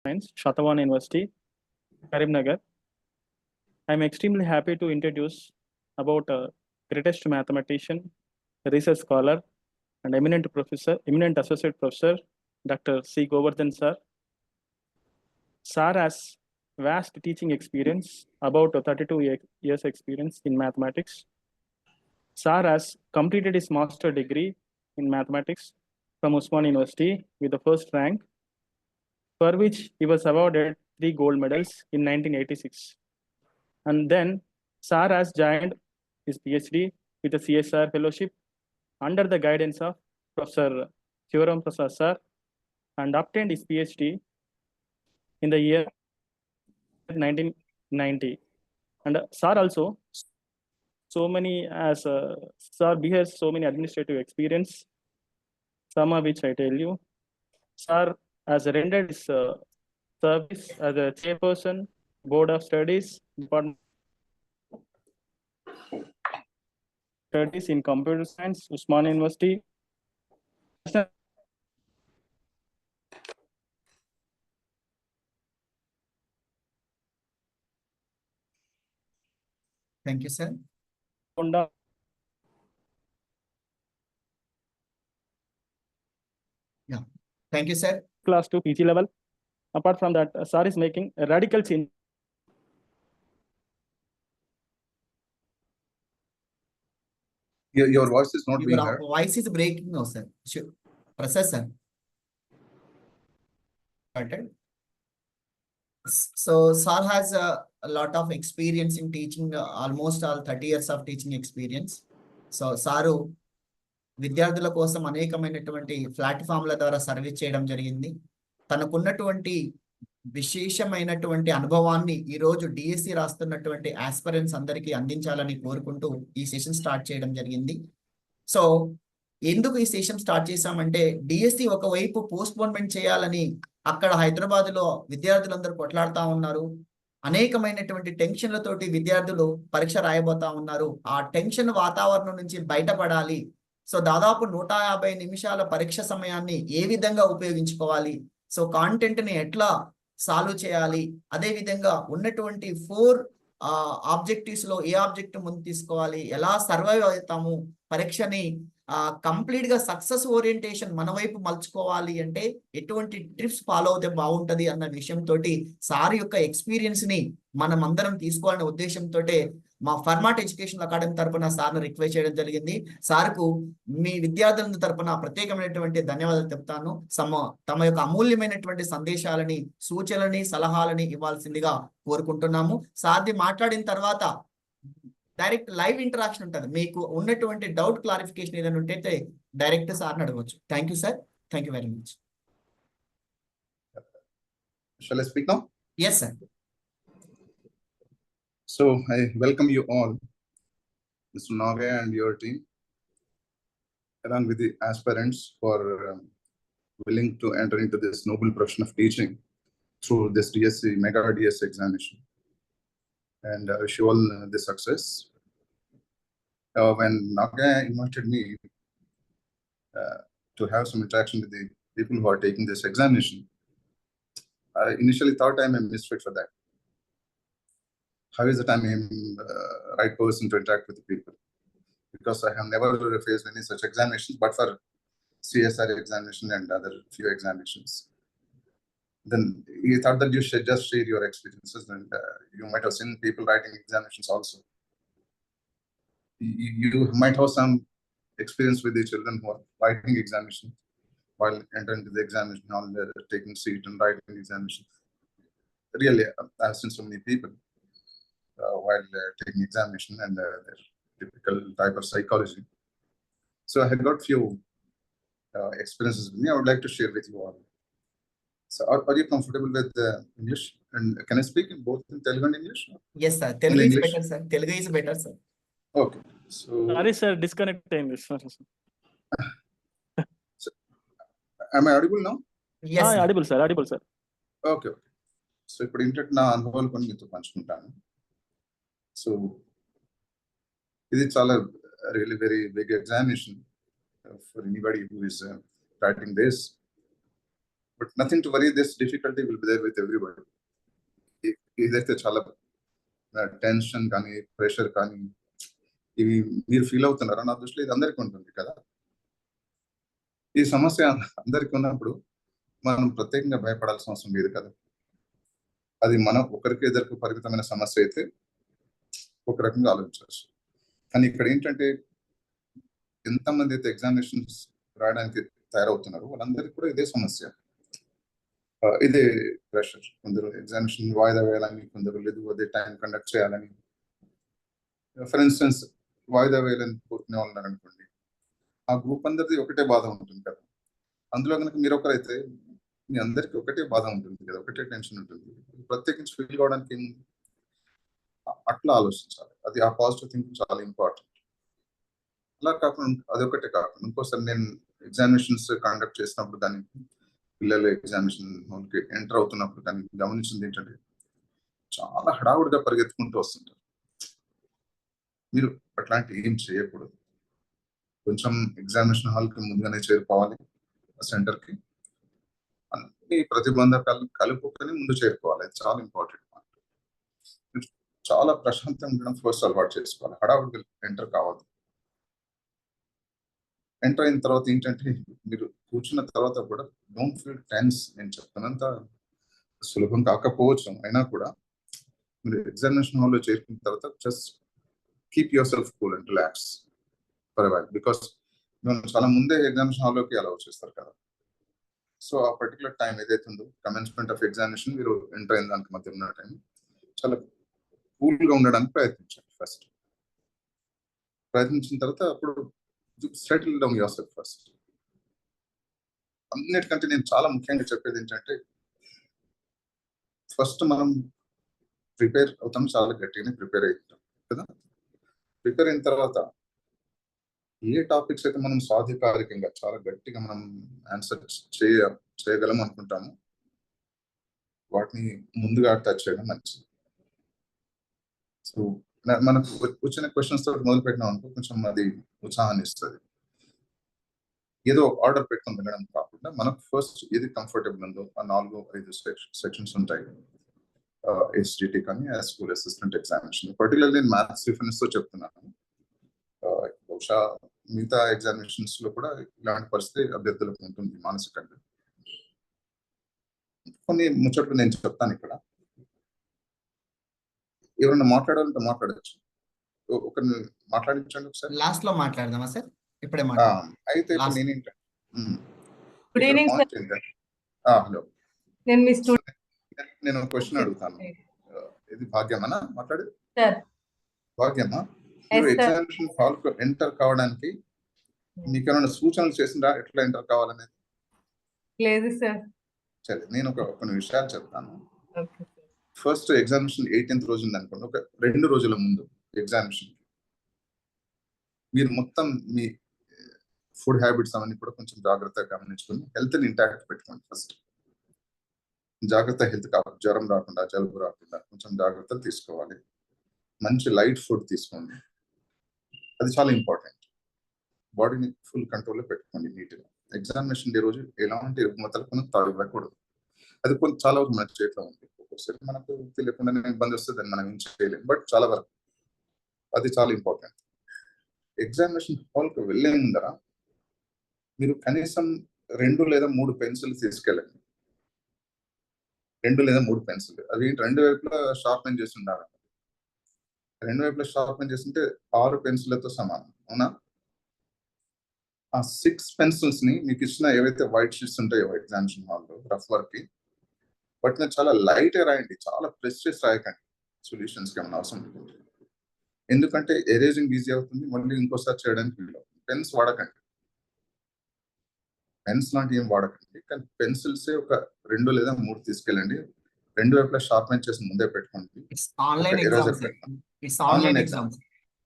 Science, Shatavan University, Karimnagar. I'm extremely happy to introduce about greatest mathematician, research scholar, and eminent associate professor, Dr. C. Govardhan sir. Sir has vast teaching experience, about 32 years experience in mathematics. Sir has completed his master degree in mathematics from Usman University with the first rank, for which he was awarded 3 gold medals in 1986. And then Sar has joined his PhD with a CSR fellowship under the guidance of Professor Shivaram Prasad sir and obtained his PhD in the year 1990. And Sir also Sir bears so many administrative experience, some of which I tell you. Sir has rendered his service as a chairperson, Board of Studies, Department Studies in Computer Science, Usman University. Thank you, sir. Yeah, thank you, sir. Class 2 PG level. Apart from that, Sir is making a radical change. Your voice is not being Your heard. voice is breaking now, sir. Process, sir. So, Sir has a lot of experience in teaching, almost all 30 years of teaching experience. So, Saru విద్యార్థుల కోసం అనేకమైనటువంటి ప్లాట్ఫామ్ల ద్వారా service చేయడం జరిగింది. తనకున్నటువంటి విశేషమైనటువంటి అనుభవాన్ని ఈ రోజు డిఎస్సి రాస్తున్నటువంటి ఆస్పిరెంట్స్ అందరికీ అందించాలని కోరుకుంటూ ఈ సెషన్ స్టార్ట్ చేయడం జరిగింది. సో ఎందుకు ఈ సెషన్ స్టార్ట్ చేశామంటే, డిఎస్సి ఒకవైపు పోస్ట్పోన్మెంట్ చేయాలని అక్కడ హైదరాబాద్ లో విద్యార్థులందరూ కొట్లాడుతూ ఉన్నారు. అనేకమైనటువంటి టెన్షన్లతోటి విద్యార్థులు పరీక్ష రాయబోతా ఉన్నారు. ఆ టెన్షన్ వాతావరణం నుంచి బయటపడాలి. సో దాదాపు 150 నిమిషాల పరీక్ష సమయాన్ని ఏ విధంగా ఉపయోగించుకోవాలి, సో కాంటెంట్ ని ఎట్లా సాల్వ్ చేయాలి, అదే విధంగా ఉన్నటువంటి 4 ఆబ్జెక్టివ్స్ లో ఏ ఆబ్జెక్టివ్ ముందు తీసుకోవాలి, ఎలా సర్వైవ్ అవుతాము, పరీక్షని కంప్లీట్ గా సక్సెస్ ఓరియంటేషన్ మన వైపు మలుచుకోవాలి అంటే ఎటువంటి ట్రిప్స్ ఫాలో అవుతే బాగుంటది అన్న విషయంతో సార్ యొక్క ఎక్స్పీరియన్స్ ని మనం అందరం తీసుకోవాలనే ఉద్దేశంతో మా ఫర్మాట్ ఎడ్యుకేషన్ అకాడమీ తరపున సార్ను రిక్వెస్ట్ చేయడం జరిగింది. సార్కు మీ విద్యార్థుల తరపున ప్రత్యేకమైనటువంటి ధన్యవాదాలు చెప్తాను. తమ యొక్క అమూల్యమైనటువంటి సందేశాలని, సూచనలని, సలహాలని ఇవ్వాల్సిందిగా కోరుకుంటున్నాము. సార్ది మాట్లాడిన తర్వాత డైరెక్ట్ లైవ్ ఇంటరాక్షన్ ఉంటుంది. మీకు ఉన్నటువంటి డౌట్ క్లారిఫికేషన్ ఏదైనా ఉంటే డైరెక్ట్ సార్ని అడగవచ్చు. Thank you sir. Thank you very much. Shall I speak now? Yes, sir. So I welcome you all, Mr. Naga and your team, along with the aspirants for willing to enter into this noble profession of teaching through this DSC, Mega DSC examination. And I wish you all the success. When Naga invited me to have some interaction with the people who are taking this examination, I initially thought I'm a misfit for that. How is it I'm a right person to interact with the people? Because I have never faced any such examinations, but for CSR examination and other few examinations. Then you thought that you should just share your experiences, and you might have seen people writing examinations also. You might have some experience with the children who are writing examinations while entering the examination hall, taking seat and writing examinations. Really, I've seen so many people while taking examination and their typical type of psychology. So I had got few experiences with me. I would like to share with you all. So are you comfortable with English? And can I speak in both in Telugu and English? Yes, sir. Telugu is better, sir. Telugu is better, sir. Okay. So Sorry, sir. Disconnect English. So, am I audible now? Yes, sir. Audible, sir. Audible, sir. Okay. So ఇప్పుడు inter నా అనుభవాలు కొన్ని మీతో పంచుకుంటాను. So ఇది చాలా really very big examination for anybody who is writing this. But nothing to worry, this difficulty will be there with everybody. ఇదైతే చాలా టెన్షన్ కానీ ప్రెషర్ కానీ ఇవి మీరు ఫీల్ అవుతున్నారా? నా దృష్టిలో ఇది అందరికీ ఉంటుంది కదా. ఈ సమస్య అందరికీ ఉన్నప్పుడు మనం ప్రత్యేకంగా భయపడాల్సిన అవసరం లేదు కదా. అది మనం ఒకరికి ఇద్దరికి పరిమితమైన సమస్య అయితే ఒక రకంగా ఆలోచించవచ్చు. కానీ ఇక్కడ ఏంటంటే ఎంతమంది అయితే ఎగ్జామినేషన్స్ రాయడానికి తయారవుతున్నారు వాళ్ళందరికీ కూడా ఇదే సమస్య, ఇదే ప్రెషర్. కొందరు ఎగ్జామినేషన్ వాయిదా వేయాలని, కొందరు లేదు అదే టైం కండక్ట్ చేయాలని. ఫర్ ఇన్స్టెన్స్ వాయిదా వేయాలని కోరుకునే వాళ్ళు ఉన్నారనుకోండి, ఆ గ్రూప్ అందరిది ఒకటే బాధ ఉంటుంది కదా. అందులో కనుక మీరు ఒకరైతే మీ అందరికి ఒకటే బాధ ఉంటుంది కదా, ఒకటే టెన్షన్ ఉంటుంది. ప్రత్యేకించి ఫీల్ కావడానికి ఏముంది? అట్లా ఆలోచించాలి. అది ఆ పాజిటివ్ థింకింగ్ చాలా ఇంపార్టెంట్. అలా కాకుండా అదొకటే కాకుండా ఇంకోసారి నేను ఎగ్జామినేషన్స్ కండక్ట్ చేసినప్పుడు కానీ పిల్లలు ఎగ్జామినేషన్ హాల్కి ఎంటర్ అవుతున్నప్పుడు కానీ గమనించింది ఏంటంటే చాలా హడావుడిగా పరిగెత్తుకుంటూ వస్తుంటారు. మీరు అట్లాంటి ఏం చేయకూడదు. కొంచెం ఎగ్జామినేషన్ హాల్కి ముందుగానే చేరుకోవాలి, సెంటర్కి. అన్ని ప్రతిబంధకాలను కలుపుకొని ముందు చేరుకోవాలి. అది చాలా ఇంపార్టెంట్. చాలా ప్రశాంతంగా ఉండడం ఫస్ట్ అలవాటు చేసుకోవాలి. హడావుడిగా ఎంటర్ కావద్దు. ఎంటర్ అయిన తర్వాత ఏంటంటే మీరు కూర్చున్న తర్వాత కూడా డోంట్ ఫీల్ టెన్స్. నేను చెప్తున్నంత సులభం కాకపోవచ్చు, అయినా కూడా మీరు ఎగ్జామినేషన్ హాల్లో చేరుకున్న తర్వాత just keep your self cool and relax for a while. Because మేము చాలా ముందే ఎగ్జామినేషన్ హాల్లోకి అలౌ చేస్తారు కదా. సో ఆ పర్టికులర్ టైం ఏదైతే ఉందో కమెన్స్మెంట్ ఆఫ్ ఎగ్జామినేషన్ మీరు ఎంటర్ అయిన దానికి మధ్య ఉన్న టైం చాలా కూల్గా ఉండడానికి ప్రయత్నించండి. ఫస్ట్ ప్రయత్నించిన తర్వాత అప్పుడు settle down your self first. అన్నిటికంటే నేను చాలా ముఖ్యంగా చెప్పేది ఏంటంటే ఫస్ట్ మనం ప్రిపేర్ అవుతాం, చాలా గట్టిగానే ప్రిపేర్ అవుతాం కదా. ప్రిపేర్ అయిన తర్వాత ఏ టాపిక్స్ అయితే మనం సాధికారికంగా చాలా గట్టిగా మనం ఆన్సర్ చేయగలం అనుకుంటాము వాటిని ముందుగా టచ్ చేయడం మంచిది. సో మనకు వచ్చిన క్వశ్చన్స్ తోటి మొదలు పెట్టినాం అనుకో కొంచెం అది ఉత్సాహాన్ని ఇస్తుంది. ఏదో ఆర్డర్ పెట్టుకొని వినడం కాకుండా మనకు ఫస్ట్ ఏది కంఫర్టబుల్ ఉందో ఆ 4-5 సెక్షన్స్ ఉంటాయి. SGT కానీ స్కూల్ అసిస్టెంట్ ఎగ్జామినేషన్, పర్టికులర్లీ నేను మ్యాథ్స్ రిఫరెన్స్ తో చెప్తున్నాను. బహుశా మిగతా ఎగ్జామినేషన్స్ లో కూడా ఇలాంటి పరిస్థితి అభ్యర్థులకు ఉంటుంది మానసికంగా. కొన్ని ముచ్చట్లు నేను చెప్తాను ఇక్కడ. ఎవరైనా మాట్లాడాలంటే మాట్లాడచ్చు. ఒకరిని మాట్లాడించండి ఒకసారి. లాస్ట్ లో మాట్లాడదామా సార్? ఇప్పుడే అయితే నేనేంటంటే గుడ్ ఈవినింగ్ సార్. హలో, నేను మీ స్టూడెంట్. నేను క్వశ్చన్ అడుగుతాను. ఇది భాగ్యమనా మాట్లాడేది? సార్ భాగ్యమా, మీరు ఎగ్జామినేషన్ హాల్ కు ఎంటర్ కావడానికి మీకు ఏమైనా సూచనలు చేసిందా ఎట్లా ఎంటర్ కావాలనేది? లేదు సార్. సరే, నేను కొన్ని విషయాలు చెప్తాను. ఫస్ట్ ఎగ్జామినేషన్ 18th రోజు ఉంది అనుకోండి. ఒక 2 రోజుల ముందు ఎగ్జామినేషన్ మీరు మొత్తం మీ ఫుడ్ హ్యాబిట్స్ అవన్నీ కూడా కొంచెం జాగ్రత్తగా గమనించుకొని హెల్త్ని ఇంటాక్ట్ పెట్టుకోండి. ఫస్ట్ జాగ్రత్త హెల్త్ కావాలి. జ్వరం రాకుండా, జలుబు రాకుండా కొంచెం జాగ్రత్తలు తీసుకోవాలి. మంచి లైట్ ఫుడ్ తీసుకోండి, అది చాలా ఇంపార్టెంట్. బాడీని ఫుల్ కంట్రోల్లో పెట్టుకోండి నీట్గా. ఎగ్జామినేషన్ డే రోజు ఎలాంటి రుగ్మతలు కొన్ని తాగకూడదు. అది కొంచెం చాలా వరకు మన చేతిలో ఉంది. ఒక్కొక్కసారి మనకు తెలియకుండానే ఇబ్బంది వస్తుంది, మనం ఏం చేయలేము. బట్ చాలా వరకు అది చాలా ఇంపార్టెంట్. ఎగ్జామినేషన్ హాల్కి వెళ్ళే ముందర మీరు కనీసం 2 లేదా 3 పెన్సిల్ తీసుకెళ్ళండి. 2 లేదా 3 పెన్సిల్. అవి 2 వైపులా షార్పెన్ చేసి ఉండాలి. 2 వైపులా షార్పెన్ చేస్తుంటే 6 పెన్సిల్తో సమానం, అవునా? ఆ 6 పెన్సిల్స్ ని మీకు ఇచ్చిన ఏవైతే వైట్ షీట్స్ ఉంటాయో ఎగ్జామినేషన్ హాల్లో రఫ్ వర్క్ కి, వాటిని చాలా లైట్ గా రాయండి. చాలా ప్రెస్ చేసి రాయకండి. సొల్యూషన్స్ కి ఏమైనా అవసరం ఉంటుంది. ఎందుకంటే ఎరేజింగ్ ఈజీ అవుతుంది, మళ్ళీ ఇంకోసారి చేయడానికి వీలు అవుతుంది. పెన్స్ వాడకండి, పెన్స్ లాంటి ఏం వాడకండి. కానీ పెన్సిల్సే ఒక 2 లేదా 3 తీసుకెళ్ళండి. 2 వైపులా షార్పెన్ చేసి ముందే పెట్టుకోండి.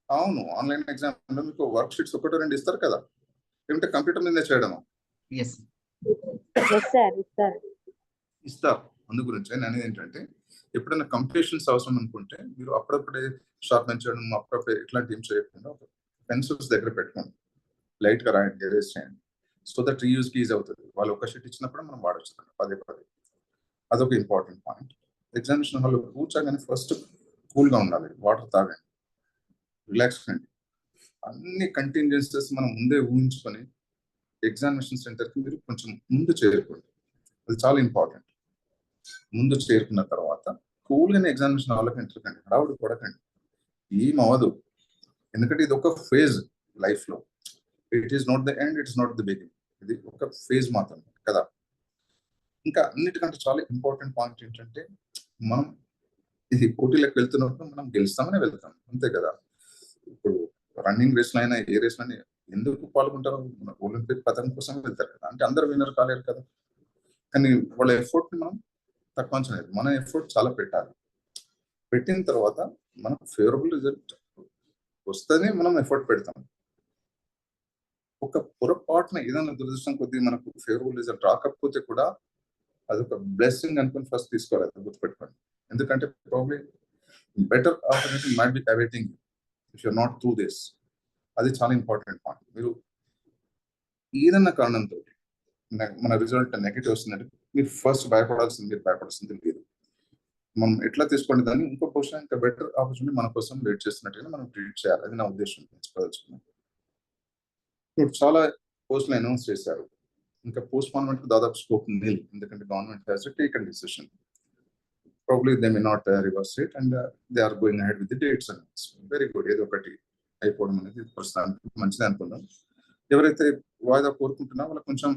అవును, ఆన్లైన్ ఎగ్జామ్ లో మీకు వర్క్ షీట్స్ 1-2 ఇస్తారు కదా, ఏమిటంటే కంప్యూటర్ మీదే చేయడము ఇస్తారు. అందు గురించి నేను ఏంటంటే ఎప్పుడైనా కంప్యూటేషన్స్ అవసరం అనుకుంటే మీరు అప్పుడప్పుడే షార్పెన్ చేయడం, అప్పుడప్పుడే ఇట్లాంటి ఏం చేయకుండా పెన్సిల్స్ దగ్గర పెట్టుకోండి, లైట్ గా రాయండి, ఎరేజ్ చేయండి. సో దట్ రీయూజ్ కి ఈజీ అవుతుంది. వాళ్ళు ఒక షీట్ ఇచ్చినప్పుడు మనం వాడచ్చు పదే పదే. అదొక ఇంపార్టెంట్ పాయింట్. ఎగ్జామినేషన్ హాల్లో కూర్చోగానే ఫస్ట్ కూల్గా ఉండాలి, వాటర్ తాగండి, రిలాక్స్ కండి. అన్ని కంటింజెన్సెస్ మనం ముందే ఊహించుకొని ఎగ్జామినేషన్ సెంటర్కి మీరు కొంచెం ముందు చేరుకోండి. అది చాలా ఇంపార్టెంట్. ముందు చేరుకున్న తర్వాత కూల్గానే ఎగ్జామినేషన్ హాల్లోకి ఎంటర్ కండి, హడావుడి పడకండి, ఏం అవ్వదు. ఎందుకంటే ఇది ఒక ఫేజ్ లైఫ్లో. It is not the end, it is not the beginning. ఇది ఒక ఫేజ్ మాత్రమే కదా. ఇంకా అన్నిటికంటే చాలా ఇంపార్టెంట్ పాయింట్ ఏంటంటే, మనం ఇది పోటీలకు వెళ్తున్నప్పుడు మనం గెలుస్తామనే వెళ్తాం, అంతే కదా. ఇప్పుడు రన్నింగ్ రేస్లో అయినా ఏ రేస్లో అయినా ఎందుకు పాల్గొంటారు? ఒలింపిక్ పథకం కోసం వెళ్తారు కదా. అంటే అందరు విన్నర్ కాలేరు కదా. కానీ వాళ్ళ ఎఫర్ట్ని మనం తక్కువ అంచనా వేయద్దు. మన ఎఫర్ట్ చాలా పెట్టాలి. పెట్టిన తర్వాత మనకు ఫేవరబుల్ రిజల్ట్ వస్తేనే మనం ఎఫర్ట్ పెడతాం. ఒక పొరపాటున ఏదైనా దురదృష్టం కొద్దీ మనకు ఫేవరబుల్ రిజల్ట్ రాకపోతే కూడా అదొక బ్లెస్సింగ్ అనుకుని ఫస్ట్ తీసుకోవాలి, అది గుర్తుపెట్టుకోండి. ఎందుకంటే probably better opportunity might be awaiting if you're not through this. అది చాలా ఇంపార్టెంట్ పాయింట్. మీరు ఏదన్నా కారణంతో మన రిజల్ట్ నెగిటివ్ వస్తుందంటే మీరు ఫస్ట్ భయపడాల్సింది లేదు. మనం ఎట్లా తీసుకోండి దాన్ని, ఇంకో క్వశ్చన్ ఇంకా బెటర్ ఆపర్చునిటీ మన కోసం వెయిట్ చేస్తున్నట్టుగా మనం ట్రీట్ చేయాలి. అది నా ఉద్దేశం. ఇప్పుడు చాలా పోస్టులు అనౌన్స్ చేశారు. ఇంకా పోస్ట్ పోన్మెంట్ దాదాపు స్కోప్ నిల్, ఎందుకంటే government has taken decision. Probably they may not reverse it and they are going ahead with the dates. Very good. ఏదో ఒకటి అయిపోవడం అనేది ప్రస్తుతానికి మంచిది అనుకుందాం. ఎవరైతే వాయిదా కోరుకుంటున్నా వాళ్ళకి కొంచెం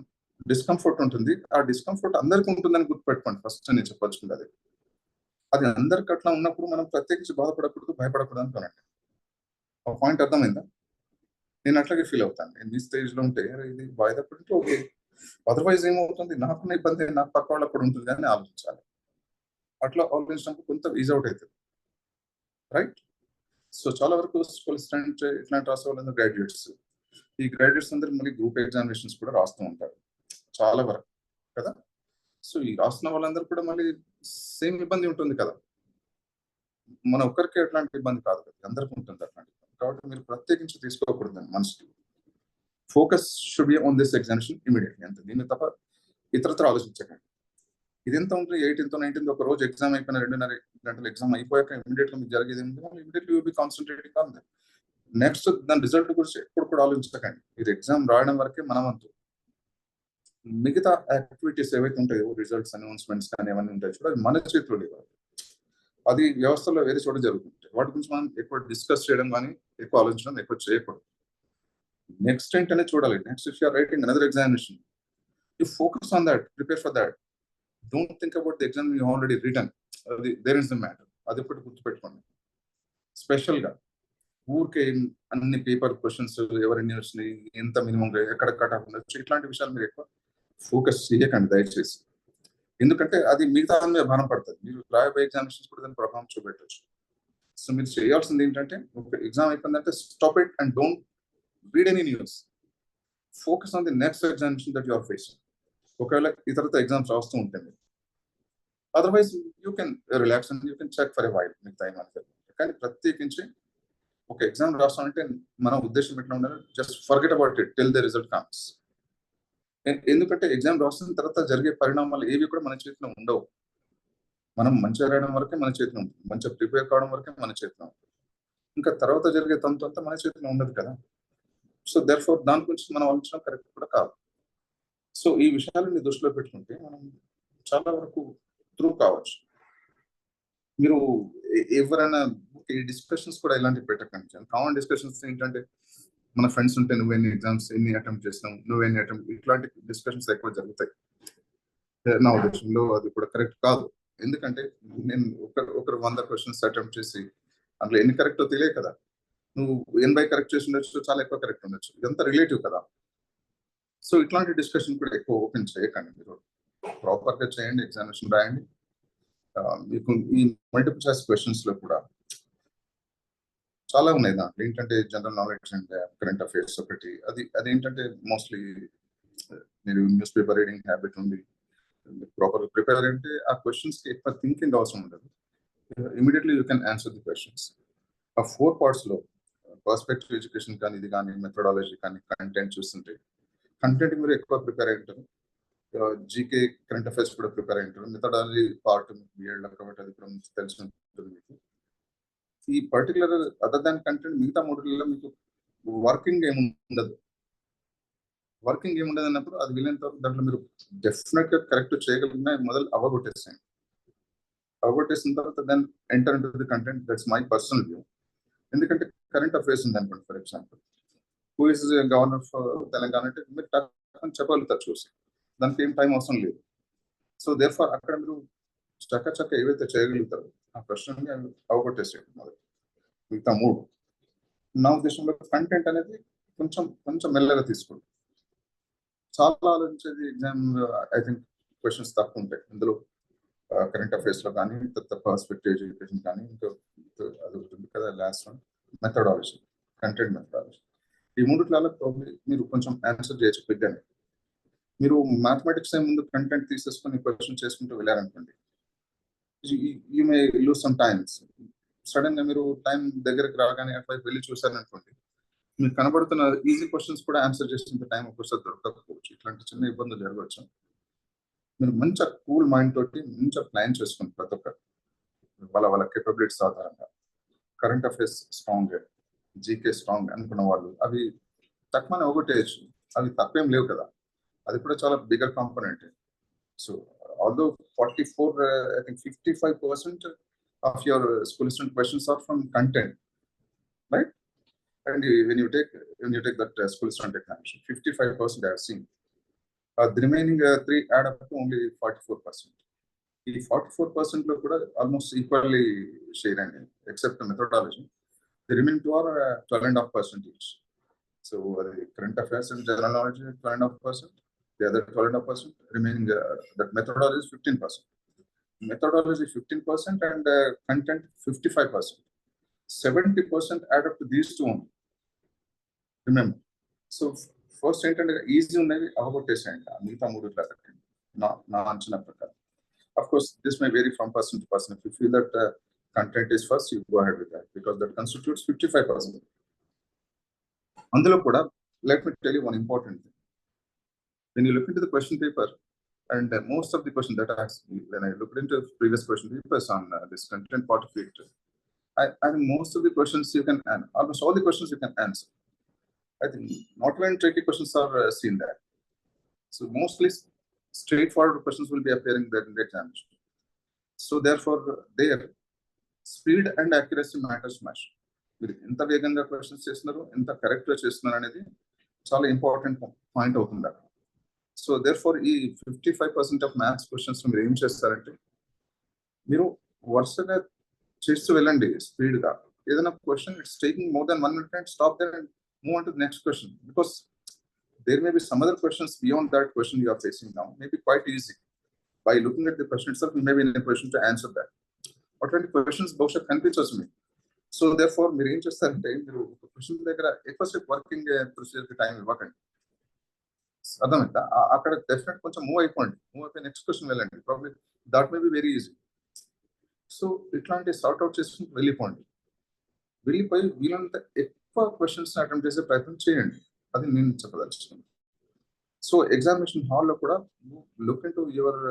డిస్కంఫర్ట్ ఉంటుంది. ఆ డిస్కంఫర్ట్ అందరికీ ఉంటుందని గుర్తుపెట్టుకోండి. ఫస్ట్ నేను చెప్పాల్సింది అది. అది అందరికి అట్లా ఉన్నప్పుడు మనం ప్రత్యేకించి బాధపడకూడదు, భయపడకూడదు అనుకోనండి. ఆ పాయింట్ అర్థమైందా? నేను అట్లాగే ఫీల్ అవుతాను. నేను ఈ స్టేజ్లో ఉంటే ఇది వాయిదా పడితే ఓకే, అదర్వైజ్ ఏమవుతుంది, నాకున్న ఇబ్బంది నాకు పక్క వాళ్ళకు కూడా ఉంటుంది కానీ ఆలోచించాలి. అట్లా ఆలోచించినప్పుడు కొంత ఈజ్ అవుట్ అవుతుంది, రైట్? సో చాలా వరకు స్టూడెంట్ ఇట్లాంటి రాసే వాళ్ళందరూ గ్రాడ్యుయేట్స్. ఈ గ్రాడ్యుయేట్స్ అందరూ మళ్ళీ గ్రూప్ ఎగ్జామినేషన్స్ కూడా రాస్తూ ఉంటారు చాలా వరకు కదా. సో ఈ రాస్తున్న వాళ్ళందరూ కూడా మళ్ళీ సేమ్ ఇబ్బంది ఉంటుంది కదా. మన ఒక్కరికి ఎట్లాంటి ఇబ్బంది కాదు కదా, అందరికీ ఉంటుంది అట్లాంటి. కాబట్టి మీరు ప్రత్యేకించి తీసుకోకూడదు మనసుకి. Focus should be on this examination immediately, అంతే. దీన్ని తప్ప ఇతరత్ర ఆలోచించకండి. ఇది ఎంత ఉంటుంది, 18th 19th ఒక రోజు ఎగ్జామ్ అయిపోయిన 2.5 గంటలు ఎగ్జామ్ అయిపోయాక ఇమీడియట్గా మీకు జరిగేది ఏంటంటే immediately you be concentrating on that. Next దాని రిజల్ట్ గురించి ఎప్పుడు కూడా ఆలోచించకండి. ఇది ఎగ్జామ్ రాయడం వరకే మన వంతు. మిగతా యాక్టివిటీస్ ఏవైతే ఉంటాయో, రిజల్ట్స్ అనౌన్స్మెంట్స్ కానీ ఏమైనా ఉంటాయి చూడ, అది మన చేతిలో లేవు. అది వ్యవస్థలో వేరే చోట జరుగుతుంటాయి. వాటి గురించి మనం ఎక్కువ డిస్కస్ చేయడం కానీ ఎక్కువ ఆలోచించడం ఎక్కువ చేయకూడదు. నెక్స్ట్ ఏంటనే చూడాలి. Next if you're writing another examination, you focus on that, prepare for that. Don't think about the exam you already return. అది దేర్ ఇస్ ద మ్యాటర్. అది ఒకటి గుర్తుపెట్టుకోండి. స్పెషల్గా ఊరికే అన్ని పేపర్ క్వశ్చన్స్ ఎవరెన్ని వచ్చినాయి, ఎంత మినిమం ఎక్కడ కట్ ఆఫ్ ఉండొచ్చు, ఇట్లాంటి విషయాలు మీరు ఎక్కువ ఫోకస్ చేయకండి దయచేసి. ఎందుకంటే అది మిగతా మీద భారం పడుతుంది. మీరు రాయబోయే ఎగ్జామినేషన్స్ కూడా దాని ప్రభావం చూపెట్టచ్చు. సో మీరు చేయాల్సింది ఏంటంటే, ఒక ఎగ్జామ్ అయిపోయిందంటే stop it and don't read any news. Focus on the next examination that you are facing. ఒకవేళ ఇతరత ఎగ్జామ్స్ రాస్తూ ఉంటుంది, otherwise you can relax and you can check for a while మీకు టైం అంటే. కానీ ప్రత్యేకించి ఒక ఎగ్జామ్ రాస్తామంటే మన ఉద్దేశం ఎట్లా ఉండాలి, just forget about it till the result comes. ఎందుకంటే ఎగ్జామ్ రాసిన తర్వాత జరిగే పరిణామాలు ఏవి కూడా మన చేతిలో ఉండవు. మనం మంచిగా రాయడం వరకే మన చేతిలో ఉంటుంది, మంచిగా ప్రిపేర్ కావడం వరకే మన చేతిలో ఉంటుంది. ఇంకా తర్వాత జరిగే తంతంతా మన చేతిలో ఉండదు కదా. సో దెర్ఫోర్ దాని గురించి మనం ఆలోచించడం కరెక్ట్ కూడా కాదు. సో ఈ విషయాలని దృష్టిలో పెట్టుకుంటే మనం చాలా వరకు త్రూ కావచ్చు. మీరు ఎవరైనా ఈ డిస్కషన్స్ కూడా ఇలాంటివి పెట్టకండి. కామన్ డిస్కషన్స్ ఏంటంటే, మన ఫ్రెండ్స్ ఉంటే నువ్వెన్ని ఎగ్జామ్స్ ఎన్ని అటెంప్ట్ చేస్తావు, నువ్వెన్ని అటెంప్ట్, ఇట్లాంటి డిస్కషన్స్ ఎక్కువ జరుగుతాయి. నా ఉద్దేశంలో అది కూడా కరెక్ట్ కాదు. ఎందుకంటే నేను ఒకరు 100 క్వశ్చన్స్ అటెంప్ట్ చేసి అందులో ఎన్ని కరెక్టో తెలియదు కదా. నువ్వు 80 కరెక్ట్ చేసి ఉండొచ్చు, చాలా ఎక్కువ కరెక్ట్ ఉండొచ్చు, ఇదంతా రిలేటివ్ కదా. సో ఇట్లాంటి డిస్కషన్ కూడా ఎక్కువ ఓపెన్ చేయకండి. మీరు ప్రాపర్గా చేయండి, ఎగ్జామినేషన్ రాయండి. మీకు ఈ మల్టిపుల్ చాయిస్ క్వశ్చన్స్ లో కూడా చాలా ఉన్నాయి. దాంట్లో ఏంటంటే general knowledge and current affairs ఒకటి. అదేంటంటే మోస్ట్లీ మీరు న్యూస్ పేపర్ రీడింగ్ హ్యాబిట్ ఉంది, ప్రాపర్ ప్రిపేర్ అంటే ఆ క్వశ్చన్స్ కి ఎక్కువ థింకింగ్ అవసరం ఉండదు. Immediately you can answer the questions. ఆ 4 parts లో పర్స్పెక్టివ్ ఎడ్యుకేషన్ కానీ, ఇది కానీ, మెథడాలజీ కానీ, కంటెంట్ చూస్తుంటే కంటెంట్ మీరు ఎక్కువ ప్రిపేర్ అయి ఉంటారు, జీకే కరెంట్ అఫైర్స్ కూడా ప్రిపేర్ అయి ఉంటారు, మెథడాలజీ పార్ట్ బిఎడ్లో కాబట్టి అది కూడా మీకు తెలిసి ఉంటుంది. మీకు ఈ పర్టికులర్ అదర్ దాన్ కంటెంట్ మిగతా మోడ్యూల్లో మీకు వర్కింగ్ ఏముండదు. వర్కింగ్ ఏముండదు అన్నప్పుడు అది వీలైనంత వరకు దాంట్లో మీరు డెఫినెట్ గా కరెక్ట్ చేయగలిగిన మొదలు అవగొట్టేసాను. అవగొట్టేసిన తర్వాత then enter into the content. That's my personal view. ఎందుకంటే కరెంట్ అఫైర్స్ ఉంది అనుకోండి, for example who is governor for Telangana అంటే మీరు చెప్పగలుగుతారు చూసి, దానికి ఏం టైం అవసరం లేదు. సో దేర్ ఫార్ అక్కడ మీరు చక్క ఏవైతే చేయగలుగుతారో ఆ ప్రశ్నని అవగొట్టేసేయండి మొదలు. మిగతా 3 నా ఉద్దేశంలో కంటెంట్ అనేది కొంచెం మెల్లగా తీసుకోండి. చాలా ఆలోచించేది ఎగ్జామ్ ఐ థింక్ క్వశ్చన్స్ తక్కువ ఉంటాయి ఇందులో. కరెంట్ అఫైర్స్ లో కానీ, పర్స్పెక్టివ్ ఎడ్యుకేషన్ కానీ, ఇంకా అది ఉంటుంది కదా last one methodology, content methodology. ఈ 3 ప్రాబ్లీ మీరు కొంచెం ఆన్సర్ చేయొచ్చు క్విక్గానే. మీరు మ్యాథమెటిక్స్ ముందు కంటెంట్ తీసేసుకొని క్వశ్చన్ చేసుకుంటూ వెళ్ళారనుకోండి, you may lose some times. Sudden గా మీరు టైం దగ్గరకు రాగానే అటువైపు వెళ్ళి చూసారనుకోండి, మీకు కనబడుతున్న ఈజీ క్వశ్చన్స్ కూడా ఆన్సర్ చేసేంత టైం ఒక్కోసారి దొరకకపోవచ్చు. ఇట్లాంటి చిన్న ఇబ్బందులు జరగవచ్చు. మీరు మంచిగా కూల్ మైండ్ తోటి మంచిగా ప్లాన్ చేసుకోండి. ప్రతి ఒక్కరు వాళ్ళ కేపబిలిటీస్ ఆధారంగా current affairs strong, GK strong అనుకున్న వాళ్ళు అవి తక్కువనే ఒకటేయచ్చు. అవి తక్కువేం లేవు కదా, అది కూడా చాలా bigger component. So although 44 I think 55% of your school student questions are from content, right? And when you take that school student examination, 55% I have seen. The remaining 3 add up to only 44%. ఈ 44% లో కూడా almost equally share అండి, except methodology. The remaining 2 are 12.5% each. So అది current affairs and general knowledge 12.5%. The other 12.5%, remaining that methodology is 15%. Methodology 15% and content 55%. 70% add up to these 2 only. Remember. So first ఏంటంటే easy ఉన్నది అవగొట్టేసేయండి, మిగతా 3 నా అంచనా ప్రకారం. Of course, this may vary from person to person. If you feel that content is first, you go ahead with that because that constitutes 55%. అందులో కూడా let me tell you one important thing. When you look into the question paper, and most of the questions that I asked, when I looked into previous question papers on this content part of it, I think most of the questions you can answer, almost all the questions you can answer. I think not even tricky questions are seen there. So mostly straightforward questions will be appearing there in the examination. So therefore, there speed and accuracy matters much. మీరు ఎంత వేగంగా questions చేస్తున్నారు, ఎంత కరెక్ట్గా చేస్తున్నారు అనేది చాలా important point అవుతుంది అక్కడ. సో దేర్ఫోర్ ఈ 55% ఆఫ్ మ్యాథ్స్ క్వశ్చన్స్ మీరు ఏం చేస్తారంటే, మీరు వరుసగా చేస్తూ వెళ్ళండి స్పీడ్గా. ఏదైనా question it's taking more than 1 minute and stop there and move on to the next question, because there may be some other questions beyond that question you are facing now, may be quite easy. By looking at the question itself, you may be in a position to answer that. అటువంటి questions బహుశా కనిపించవచ్చు మీకు. So therefore మీరు ఏం చేస్తారంటే, మీరు ఒక question దగ్గర ఎక్కువసేపు వర్కింగ్ ప్రొసీజర్కి టైం ఇవ్వకండి. అర్థమైందా? అక్కడ డెఫినెట్ కొంచెం మూవ్ అయిపోండి, మూవ్ అయిపోయి నెక్స్ట్ క్వశ్చన్ వెళ్ళండి. Probably that may be very easy. So ఇట్లాంటి సార్ట్అవుట్ చేసుకుని వెళ్ళిపోండి. వెళ్ళిపోయి వీళ్ళంతా ఎక్కువ క్వశ్చన్స్ అటెంప్ట్ చేసే ప్రయత్నం చేయండి. అది నేను చెప్పదలుచుకున్నాను. సో ఎగ్జామినేషన్ హాల్లో కూడా look into your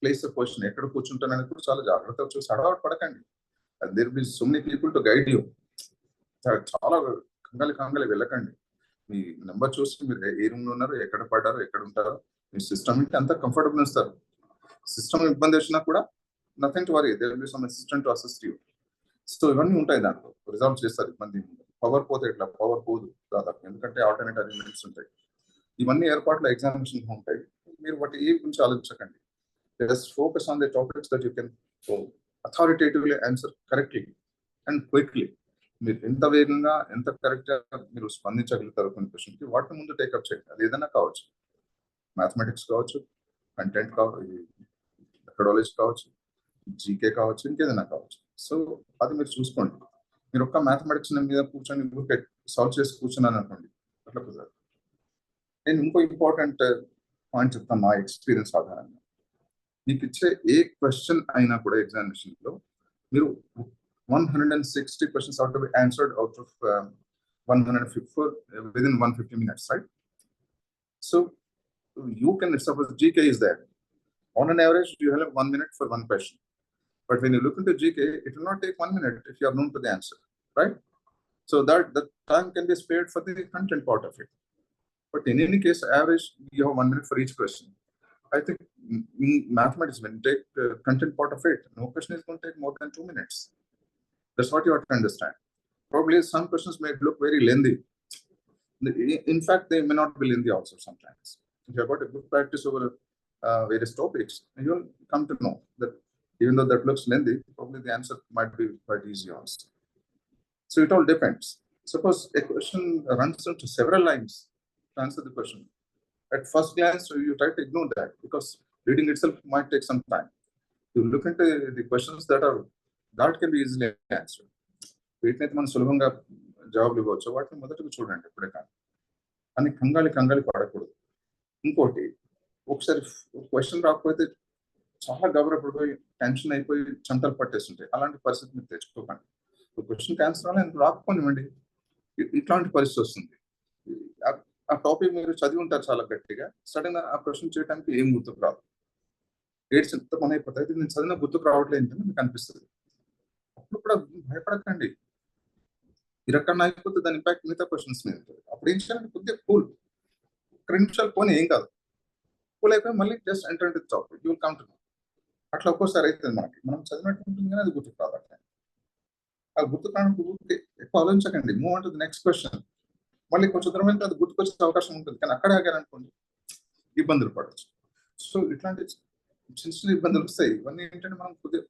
place of position, ఎక్కడ కూర్చుంటాను అనేది కూడా చాలా జాగ్రత్తగా చూసి అడవాటు పడకండి. There be so many people to guide you. చాలా కంగాలి వెళ్ళకండి. మీ నెంబర్ చూసి మీరు ఏ రూమ్లో ఉన్నారు, ఎక్కడ పడ్డారో, ఎక్కడ ఉంటారో, మీ సిస్టమ్కి అంతా కంఫర్టబుల్ ఇస్తారు. సిస్టమ్ ఇబ్బంది వచ్చినా కూడా nothing to worry, there will be some assistant to assist you. So ఇవన్నీ ఉంటాయి, దాంట్లో రిజాల్వ్ చేస్తారు. ఇబ్బంది పవర్ పోతే ఇట్లా పవర్ పోదు దాదాపు, ఎందుకంటే ఆల్టర్నేట్ అరేంజ్మెంట్స్ ఉంటాయి. ఇవన్నీ ఏర్పాట్లు ఎగ్జామినేషన్ ఉంటాయి. మీరు వాటి ఏ గురించి ఆలోచించకండి. Just focus on the topics that you can authoritatively answer correctly and quickly. మీరు ఎంత వేగంగా, ఎంత కరెక్ట్గా మీరు స్పందించగలుగుతారు కొన్ని క్వశ్చన్కి, వాటిని ముందు టేకప్ చేయండి. అది ఏదైనా కావచ్చు, మ్యాథమెటిక్స్ కావచ్చు, కంటెంట్ కావచ్చు, మెథడాలజీ కావచ్చు, జీకే కావచ్చు, ఇంకేదైనా కావచ్చు. సో అది మీరు చూసుకోండి. మీరు ఒక్క మ్యాథమెటిక్స్ మీద కూర్చొని సాల్వ్ చేసి కూర్చున్నాను అనుకోండి, అట్లా కుదరదు. నేను ఇంకో ఇంపార్టెంట్ పాయింట్ చెప్తాను నా ఎక్స్పీరియన్స్ ఆధారంగా. మీకు ఇచ్చే ఏ క్వశ్చన్ అయినా కూడా ఎగ్జామినేషన్లో మీరు 160 questions ought to be answered out of 154 within 150 minutes, right? So you can, suppose GK is there. On an average, you have 1 minute for one question. But when you look into GK, it will not take 1 minute if you are known to the answer, right? So that the time can be spared for the content part of it. But in any case, average, you have 1 minute for each question. I think in mathematics, when you take the content part of it, no question is going to take more than 2 minutes. That's what you have to understand. Probably some questions may look very lengthy. In fact, they may not be lengthy also sometimes. If you have got a good practice over various topics, you'll come to know that even though that looks lengthy, probably the answer might be quite easy also. So it all depends. Suppose a question runs into several lines to answer the question. At first glance, you try to ignore that because reading itself might take some time. You look into the questions that can be easily answered. వీటినైతే మనం సులభంగా జవాబులు ఇవ్వచ్చు, వాటిని మొదటగా చూడండి ఎప్పుడే కానీ. అని కంగాలి పడకూడదు. ఇంకోటి, ఒకసారి క్వశ్చన్ రాకపోతే చాలా గబరపడిపోయి టెన్షన్ అయిపోయి చెమటలు పట్టేస్తుంటాయి. అలాంటి పరిస్థితి మీరు తెచ్చుకోకండి. క్వశ్చన్ ఆన్సర్ రాకపోనివ్వండి, ఇట్లాంటి పరిస్థితి వస్తుంది. ఆ టాపిక్ మీరు చదివి ఉంటారు చాలా గట్టిగా, సడన్ గా ఆ క్వశ్చన్ చేయడానికి ఏం గుర్తుకు రాదు, ఏడ్స్ ఎంత పని అయిపోతాయి. అయితే నేను చదివిన గుర్తుకు రావట్లేదు అని మీకు అనిపిస్తుంది. అప్పుడు కూడా భయపడకండి, ఇరక్కడన అయిపోతే దాని ఇంపాక్ట్ మిగతా క్వశ్చన్స్ మీద ఉంటుంది. అప్పుడు ఏం చేయాలంటే కొద్దిగా కూల్, 2 నిమిషాలు పోనీ ఏం కాదు, కూల్ అయిపోయి మళ్ళీ just enter into the topic, you will come to know. అట్లా ఒక్కోసారి అవుతుంది మనకి, మనం చదివినట్టు ఉంటుంది కానీ అది గుర్తుకు రాదు. అట్లా ఆ గుర్తుకు రావడానికి ఎక్కువ ఆలోచించకండి, move on to the next question. మళ్ళీ కొంచెం దూరం వెళ్తే అది గుర్తుకొచ్చే అవకాశం ఉంటుంది, కానీ అక్కడే ఆగారనుకోండి ఇబ్బందులు పడవచ్చు. సో ఇట్లాంటి చిన్న ఇబ్బందులు వస్తాయి. ఇవన్నీ ఏంటంటే మనం కొద్దిగా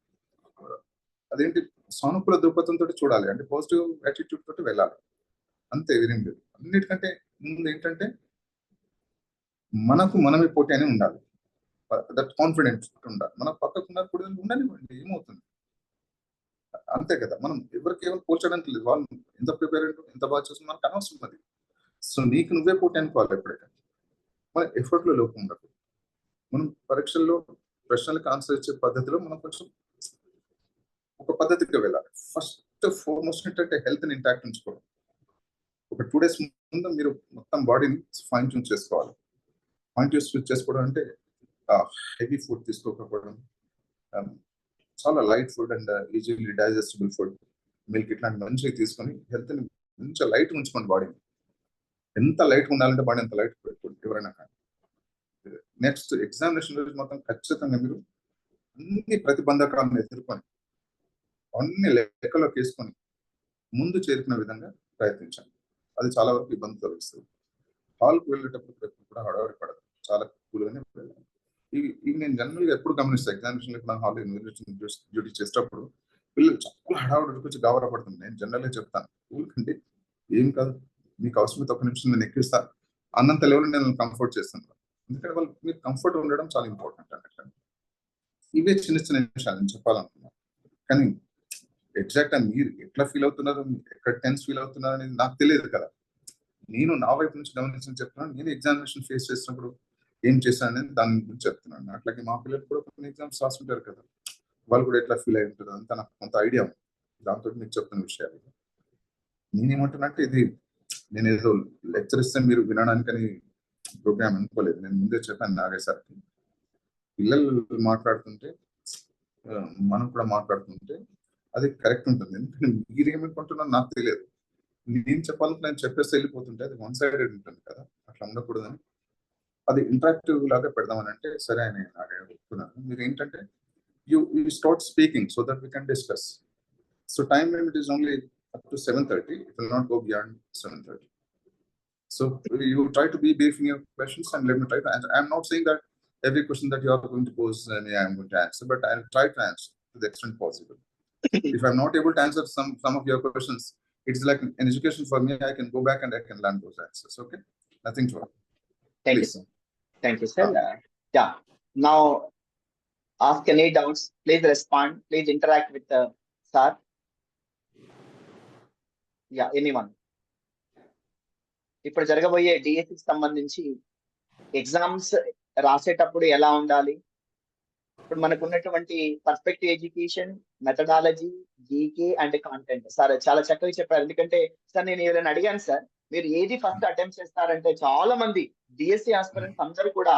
అదేంటి సానుకూల దృక్పథంతో చూడాలి, అంటే పాజిటివ్ యాటిట్యూడ్ తోటి వెళ్ళాలి, అంతే, వేరేం లేదు. అన్నిటికంటే ముందు ఏంటంటే మనమే పోటీ అని ఉండాలి, దట్ కాన్ఫిడెన్స్ ఉండాలి. మన పక్కకున్న కూడా ఉండనివ్వండి, ఏమవుతుంది, అంతే కదా. మనం ఎవరు పోల్చడానికి లేదు, వాళ్ళు ఎంత ప్రిపేర్ అయ్యారు, ఎంత బాగా చేస్తున్నారు మనకు అనవసరం అది. సో నీకు నువ్వే పోటీ అనుకోవాలి ఎప్పుడైతే. మన ఎఫర్ట్ లో లోపం ఉండదు. మనం పరీక్షల్లో ప్రశ్నలకు ఆన్సర్ ఇచ్చే పద్ధతిలో మనం కొంచెం ఒక పద్ధతిగా వెళ్ళాలి. ఫస్ట్ ఫార్మోస్ట్ ఏంటంటే హెల్త్ ని ఇంటాక్ట్ ఉంచుకోవడం. ఒక 2 days ముందు మీరు మొత్తం బాడీని ఫైన్ ట్యూన్ చేసుకోవాలి. ఫైన్ ట్యూన్ చేసుకోవడం అంటే హెవీ ఫుడ్ తీసుకోకపోవడం, చాలా light food and easily digestible food, milk, ఇట్లాంటి మంచిగా తీసుకొని హెల్త్ ని మంచిగా లైట్ ఉంచుకోండి. బాడీని ఎంత లైట్గా ఉండాలంటే బాడీ ఎంత లైట్ పెట్టుకోండి ఎవరైనా కానీ. నెక్స్ట్ ఎగ్జామినేషన్ రోజు మొత్తం ఖచ్చితంగా మీరు అన్ని ప్రతిబంధకాలను ఎదుర్కొని అన్ని లెక్కలోకి వేసుకొని ముందు చేరుకునే విధంగా ప్రయత్నించండి. అది చాలా వరకు ఇబ్బంది తొలగిస్తుంది. హాల్కి వెళ్ళేటప్పుడు కూడా హడావిడి పడదు, చాలా కూల్గానే వెళ్ళాలి. ఇవి నేను జనరల్గా ఎప్పుడు గమనిస్తాను, ఎగ్జామినేషన్ ఎప్పుడు హాల్ డ్యూటీ చేసేటప్పుడు పిల్లలు చాలా హడావిడి వచ్చి గాబరా పడుతుంది. నేను జనరల్గా చెప్తాను, కూల్కండి, ఏం కాదు, మీకు అవసరమైతే 1 నిమిషం నేను ఎక్కిస్తాను అన్నంత లెవెల్ నేను కంఫర్ట్ చేస్తున్నాను. ఎందుకంటే వాళ్ళు మీరు కంఫర్ట్ ఉండడం చాలా ఇంపార్టెంట్ అన్నట్టు. ఇవే చిన్న విషయాలు నేను చెప్పాలనుకున్నాను. కానీ ఎగ్జాక్ట్ గా మీరు ఎట్లా ఫీల్ అవుతున్నారు, ఎక్కడ టెన్స్ ఫీల్ అవుతున్నారు అనేది నాకు తెలియదు కదా. నేను నా వైపు నుంచి గమనించి చెప్తున్నాను. నేను ఎగ్జామినేషన్ ఫేస్ చేసినప్పుడు ఏం చేశాను అనేది దాని గురించి చెప్తున్నాను. అట్లాగే మా పిల్లలు కూడా కొన్ని ఎగ్జామ్స్ రాస్తుంటారు కదా, వాళ్ళు కూడా ఎట్లా ఫీల్ అయి ఉంటారు అంతా నాకు కొంత ఐడియా ఉంది. దాంతో మీకు చెప్తున్న విషయాలు నేనేమంటున్నట్టు, ఇది నేను ఏదో లెక్చర్ ఇస్తే మీరు వినడానికని ప్రోగ్రామ్ అనుకోలేదు. నేను ముందే చెప్పాను నాగేశ్వరికి, పిల్లలు మాట్లాడుతుంటే మనం కూడా మాట్లాడుతుంటే అది కరెక్ట్ ఉంటుంది. ఎందుకంటే మీరు ఏమనుకుంటున్నారో నాకు తెలియదు, నేను చెప్పాలంటే నేను చెప్పేస్తే వెళ్ళిపోతుంటే అది 1 sided ఉంటుంది కదా, అట్లా ఉండకూడదని అది ఇంటరాక్టివ్ లాగా పెడదామని అంటే సరే అని నాగే చెప్తున్నాను. మీరు ఏంటంటే you start speaking so that we can discuss. So time limit is only up to 7:30. It will not go beyond 7:30. So you try to be brief in your questions and let me try to answer. I am not saying that every question that you are going to pose I am going to answer, but I will try to answer to the extent possible. If I am not able to answer some of your questions, it's like an education for me. I can go back and I can learn those answers. Okay, nothing to worry. Thank Please. you, sir. Thank you, sir. Yeah. Now, ask any doubts. Please respond. Please interact with the sir. Yeah, anyone. ఇప్పుడు జరగబోయే డిఎస్సికి సంబంధించి exams రాసేటప్పుడు ఎలా ఉండాలి, ఇప్పుడు మనకు ఉన్నటువంటి perspective education, methodology, GK and content sir చాలా చక్కగా చెప్పారు. ఎందుకంటే సార్ నేను ఎవరైనా అడిగాను సార్, మీరు ఏది ఫస్ట్ అటెంప్ట్ చేస్తారంటే చాలా మంది డిఎస్సి ఆస్పిరెంట్స్ అందరూ కూడా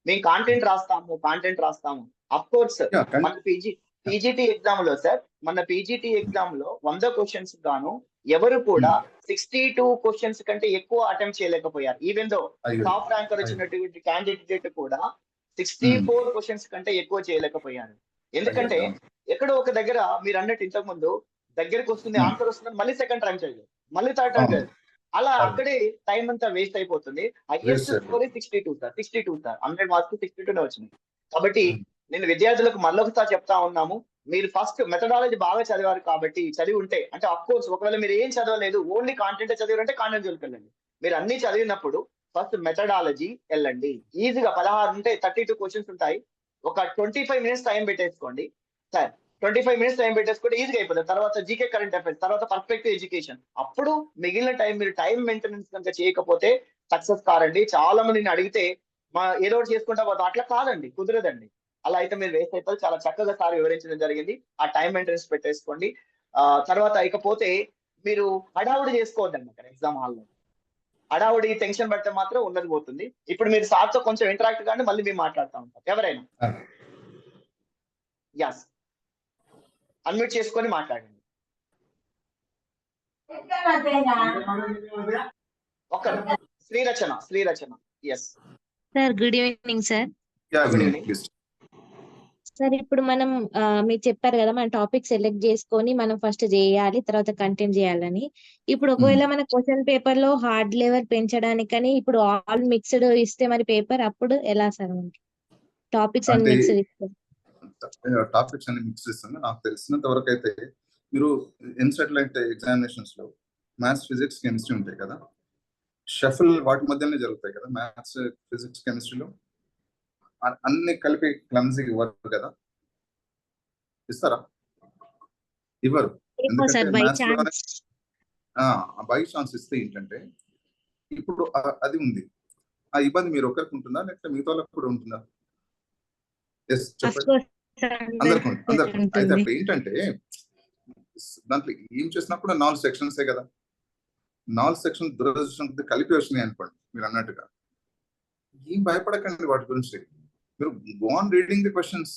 మేము కాంటెంట్ రాస్తాము. అఫ్ కోర్స్ Yeah, మన పీజీటీ ఎగ్జామ్ లో సార్, మన పీజీటీ ఎగ్జామ్ లో 100 క్వశ్చన్స్ గాను ఎవరు కూడా 62 క్వశ్చన్స్ కంటే ఎక్కువ అటెంప్ట్ చేయలేకపోయారు. ఈవెన్ దో అయ్యో. టాప్ ర్యాంకర్ వచ్చినటువంటి క్యాండిడేట్ కూడా 64 క్వశ్చన్స్ కంటే ఎక్కువ చేయలేకపోయారు. ఎందుకంటే ఎక్కడో ఒక దగ్గర మీరు అన్నట్టు ఇంతకు ముందు దగ్గరికి వస్తుంది, ఆన్సర్ వస్తుంది, మళ్ళీ సెకండ్ టైం చేయలేదు, మళ్ళీ థర్డ్ టైం చేయలేదు. అలా అక్కడే టైం అంతా వేస్ట్ అయిపోతుంది. హైయెస్ట్ స్కోర్ 62 సార్, 100 మార్క్స్ 62 వచ్చినాయి. కాబట్టి నేను విద్యార్థులకు మళ్ళొకసారి చెప్తా ఉన్నాము, మీరు ఫస్ట్ మెథడాలజీ బాగా చదివారు కాబట్టి, చదివి ఉంటే అంటే అఫ్ కోర్స్ ఒకవేళ మీరు ఏం చదవలేదు, ఓన్లీ కాంటెంట్ చదివారంటే కాంటెంట్ జోలికి వెళ్ళండి. మీరు అన్ని చదివినప్పుడు ఫస్ట్ మెథడాలజీ వెళ్ళండి. ఈజీగా 16 ఉంటాయి, 32 క్వశ్చన్స్ ఉంటాయి. ఒక 25 మినిట్స్ టైం పెట్టేసుకోండి సార్, 25 మినిట్స్ టైం పెట్టేసుకుంటే ఈజీగా అయిపోతుంది. తర్వాత జీకే కరెంట్ అఫైర్స్, తర్వాత పర్ఫెక్టివ్ ఎడ్యుకేషన్. అప్పుడు మిగిలిన టైం మీరు టైం మెయింటెనెన్స్ కనుక చేయకపోతే సక్సెస్ కారండి. చాలా మందిని అడిగితే ఏదో ఒకటి చేసుకుంటా పోతాం, అట్లా కాదండి, కుదరదండి. అలా అయితే మీరు వేస్ట్ అవుతారు. చాలా చక్కగా సార్ వివరించడం జరిగింది. ఆ టైం మెయింటెనెన్స్ పెట్టేసుకోండి. తర్వాత ఇకపోతే మీరు హడావుడి చేసుకోవద్దండి అక్కడ ఎగ్జామ్ హాల్లో. హడావుడి టెన్షన్ పడితే మాత్రం ఉన్నది పోతుంది. ఇప్పుడు మీరు సార్తో కొంచెం ఇంటరాక్ట్ కానీ మళ్ళీ మేము మాట్లాడుతూ ఉంటాం. ఎవరైనా యాస్ అన్మ్యూట్ చేసుకొని మాట్లాడండి. ఒక్క Srirachana yes sir, good evening sir. Good evening sir, ఇప్పుడు మనం మీరు చెప్పారు కదా, మన టాపిక్ సెలెక్ట్ చేసుకొని మనం ఫస్ట్ చేయాలి, తర్వాత కంటెంట్ చేయాలని. ఇప్పుడు ఒకవేళ మన క్వశ్చన్ పేపర్ లో హార్డ్ లెవెల్ పెంచడానికని ఇప్పుడు ఆల్ మిక్స్డ్ ఇస్తే మరి పేపర్ అప్పుడు ఎలా సార్? టాపిక్స్ అన్ని మిక్స్డ్ ఇస్తారు. టాపిక్స్ అన్ని మిక్స్ ఇస్తాను. నాకు తెలిసినంత వరకు అయితే మీరు ఇన్సెటిలైట్ ఎగ్జామినేషన్స్ లో మ్యాథ్స్, ఫిజిక్స్, కెమిస్ట్రీ ఉంటాయి కదా, షఫల్ వాటి మధ్యనే జరుగుతాయి కదా. మ్యాథ్స్, ఫిజిక్స్, కెమిస్ట్రీలో అన్ని కలిపి క్లమ్జీ వర్క్ కదా, ఇస్తారా? ఇవ్వరు. బై ఛాన్స్ ఇస్తే ఏంటంటే ఇప్పుడు అది ఉంది, ఆ ఇబ్బంది మీరు ఒకరికి ఉంటుందా లేకపోతే మిగతా వాళ్ళకి కూడా ఉంటుందా? చెప్పండి. అందరికి అయితే అప్పుడు ఏంటంటే దాంట్లో ఏం చేసినా కూడా 4 సెక్షన్సే కదా. 4 సెక్షన్ దురదృష్టం కలిపి వచ్చినాయి అనుకోండి, మీరు అన్నట్టుగా ఏం భయపడకండి వాటి గురించి. మీరు go on reading the questions,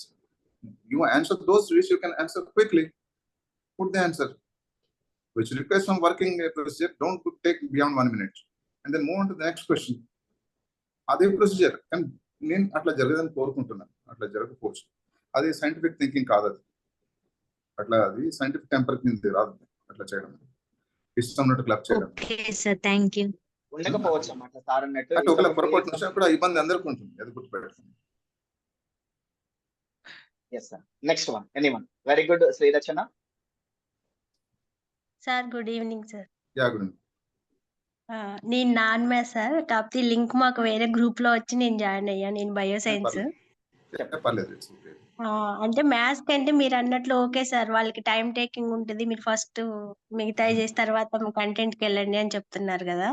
you answer those which you can answer quickly, put the answer which requires some working procedure, don't take beyond 1 minute and then move on to the next question. అదే procedure. కానీ నేను అట్లా జరగదని కోరుకుంటున్నాను. అట్లా జరగకపోవచ్చు, అది scientific thinking కాదు. అది అట్లా అది సైంటిఫిక్ టెంపర్ కింద రాదు అట్లా చేయడం, ఇష్టం ఉన్నట్టు క్లబ్ చేయడం. ఉండకపోవచ్చు అన్నమాట సార్ అన్నట్టు. అంటే ఒకవేళ పొరపాటు నుంచి కూడా ఇబ్బంది అందరికీ ఉంటుంది, అది గుర్తుపెట్టండి. Yes sir. Next one. Anyone? Very good, Srirachana. Sir, good evening, sir. Yeah, good evening. నేను నాన్ మ్యాథ్స్ సార్, కాకపోతే లింక్ మాకు వేరే గ్రూప్ లో వచ్చి నేను జాయిన్ అయ్యా. నేను బయోసైన్స్. అంటే మ్యాథ్స్ కంటే మీరు అన్నట్లు ఓకే సార్, వాళ్ళకి టైం టేకింగ్ ఉంటుంది, మీరు ఫస్ట్ మిగతా చేసిన తర్వాత కంటెంట్కి వెళ్ళండి అని చెప్తున్నారు కదా.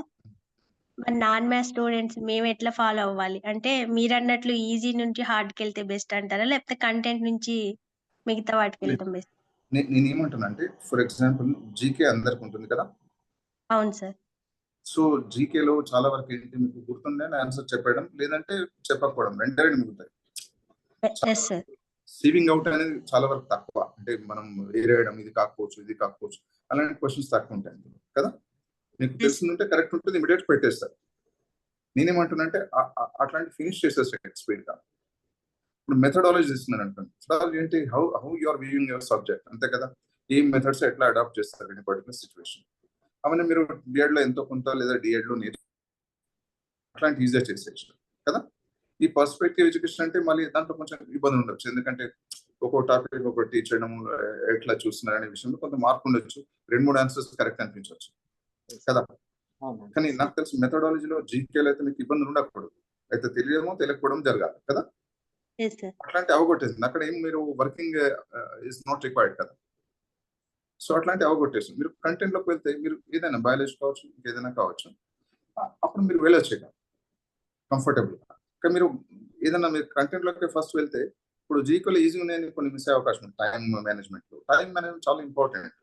మరి నాన్ మ్యాథ్స్ స్టూడెంట్స్ మేము ఎట్లా ఫాలో అవ్వాలి? అంటే మీరు అన్నట్లు ఈజీ నుంచి హార్డ్కి వెళ్తే బెస్ట్ అంటారా, లేకపోతే కంటెంట్ నుంచి మిగతా వాటికి వెళ్తాం బెస్ట్? నేను ఏమంటున్నా అంటే, ఫర్ ఎగ్జాంపుల్ జీకే అందరికి ఉంటుంది కదా. అవును సార్. సో జీకేలో చాలా వరకు ఏంటి, మీకు గుర్తుండే ఆన్సర్ చెప్పడం, లేదంటే చెప్పకపోవడం, రెండే మిగులుతాయి. సీవింగ్ అవుట్ అనేది చాలా వరకు తక్కువ. అంటే మనం ఏరేయడం, ఇది కాకపోవచ్చు, ఇది కాకపోవచ్చు, అలాంటి క్వశ్చన్స్ తక్కువ ఉంటాయి కదా. మీకు తెలిసిందంటే కరెక్ట్ ఉంటుంది, ఇమీడియట్ పెట్టేస్తారు. నేనేమంటున్నా అంటే అట్లాంటి ఫినిష్ చేసేస్తాడు స్పీడ్ గా. ఇప్పుడు మెథడాలజీ ఇస్తున్నాను అనుకోండి, మెథడాలజీ ఏంటి, how you are viewing your subject, అంతే కదా. ఏ మెథడ్స్ ఎట్లా అడాప్ట్ చేస్తారు ఇన్ పర్టికులర్ సిచ్యువేషన్, అవన్నీ మీరు బిఎడ్ లో ఎంతో కొంత లేదా డిఎడ్ లో అట్లాంటి ఈజీగా చేసేయచ్చు కదా. ఈ పర్స్పెక్టివ్ ఎడ్యుకేషన్ అంటే మళ్ళీ దాంట్లో కొంచెం ఇబ్బంది ఉండొచ్చు, ఎందుకంటే ఒక్కో టాపిక్ ఒకటి టీచ్ చేయడం, ఎట్లా చూస్తున్నారు అనే విషయంలో కొంత మార్పు ఉండొచ్చు, 2-3 ఆన్సర్స్ కరెక్ట్ అనిపించవచ్చు కదా. కానీ నాకు తెలిసి మెథడాలజీలో జీకేలో అయితే మీకు ఇబ్బందులు ఉండకూడదు, అయితే తెలియమో తెలియకపోవడం జరగాలి కదా. అట్లాంటి అవగొట్టేసింది అక్కడ ఏం, మీరు వర్కింగ్ ఇస్ నాట్ రిక్వైర్డ్ కదా. సో అట్లాంటి అవగొట్టేసింది. మీరు కంటెంట్ లోకి వెళ్తే మీరు ఏదైనా బయాలజీ కావచ్చు, ఇంకేదైనా కావచ్చు, అప్పుడు మీరు వెళ్ళొచ్చు కంఫర్టబుల్. కానీ మీరు ఏదైనా మీరు కంటెంట్ లోకి ఫస్ట్ వెళ్తే, ఇప్పుడు జీకేలో ఈజీగా ఉన్నాయని కొన్ని మిస్ అయ్యే అవకాశం ఉంది. టైం మేనేజ్మెంట్ చాలా ఇంపార్టెంట్.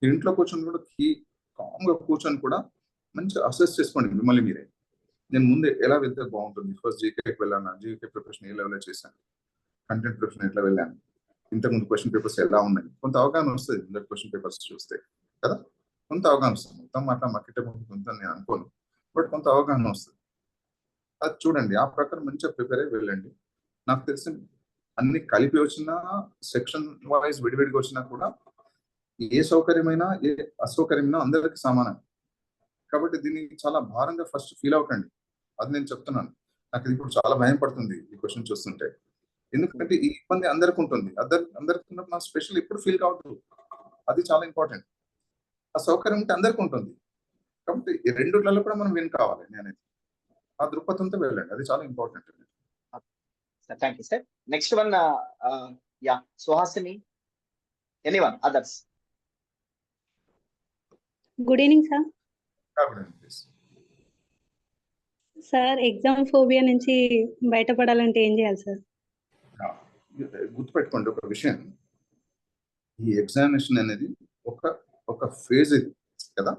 ఇంట్లో కూర్చొని కూడా కామ్గా కూర్చొని కూడా మంచిగా అసెస్ చేసుకోండి మిమ్మల్ని మీరే. నేను ముందే ఎలా వెళ్తే బాగుంటుంది, ఫస్ట్ జీకేకి వెళ్ళాను, జీకే ప్రిపరేషన్ ఏ లెవెల్లో చేశాను, కంటెంట్ ప్రిపరేషన్ ఎట్లా వెళ్ళాను, ఇంతకుముందు క్వశ్చన్ పేపర్స్ ఎలా ఉన్నాయి, కొంత అవగాహన వస్తుంది ముందర క్వశ్చన్ పేపర్స్ చూస్తే కదా, కొంత అవగాహన వస్తుంది. మొత్తం అట్లా మక్కిట ఉంటుందని నేను అనుకోను, బట్ కొంత అవగాహన వస్తుంది. అది చూడండి, ఆ ప్రకారం మంచిగా ప్రిపేర్ అయ్యి వెళ్ళండి. నాకు తెలిసి అన్ని కలిపి వచ్చినా, సెక్షన్ వైజ్ విడివిడిగా వచ్చినా కూడా ఏ సౌకర్యమైనా ఏ అసౌకర్యమైనా అందరికీ సమానం. కాబట్టి దీన్ని చాలా భారంగా ఫస్ట్ ఫీల్ అవ్వకండి, అది నేను చెప్తున్నాను. నాకు ఇది ఇప్పుడు చాలా భయం పడుతుంది ఈ క్వశ్చన్ చూస్తుంటే, ఎందుకంటే ఈ ఇబ్బంది అందరికి ఉంటుంది. అందరికి ఉన్నప్పుడు నాకు స్పెషల్ ఇప్పుడు ఫీల్ కావద్దు, అది చాలా ఇంపార్టెంట్. ఆ సౌకర్యం ఉంటే అందరికి ఉంటుంది, కాబట్టి ఈ రెండులలో కూడా మనం విన్ కావాలి. నేనైతే ఆ దృక్పథంతో వెళ్ళండి, అది చాలా important. Sir thank you sir. Next one yeah Suhasini, anyone others. Good evening sir. Please. Sir exam phobia నుంచి బయటపడాలంటే ఏం చేయాలి సార్? గుర్తుపెట్టుకోండి ఒక విషయం, ఈ ఎగ్జామినేషన్ అనేది ఒక ఫేజ్ ఇది కదా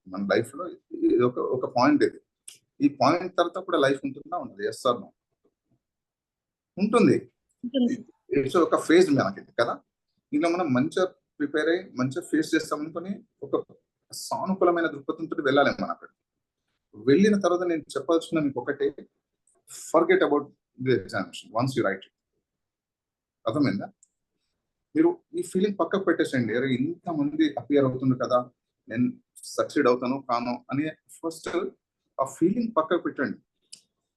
మన లైఫ్ లో, ఇది ఒక పాయింట్. ఇది ఈ పాయింట్ తర్వాత కూడా లైఫ్ ఉంటుందా ఉండదు? Yes or no? ఉంటుంది. ఇట్స్ ఒక ఫేజ్ మనకి కదా, దీనిలో మనం మంచిగా ప్రిపేర్ అయ్యి మంచిగా ఫేస్ చేస్తామనుకొని ఒక సానుకూలమైన దృక్పథంతో వెళ్ళాలి. మనం అక్కడ వెళ్ళిన తర్వాత నేను చెప్పాల్సిన మీకు ఒకటే, forget about the examination once you right it. అర్థమైందా? మీరు ఈ ఫీలింగ్ పక్కకు పెట్టేసండి, అరే ఇంతమంది అపియర్ అవుతుంది కదా, నేను సక్సీడ్ అవుతాను కాను అని ఫస్ట్ ఆ ఫీలింగ్ పక్కకు పెట్టండి.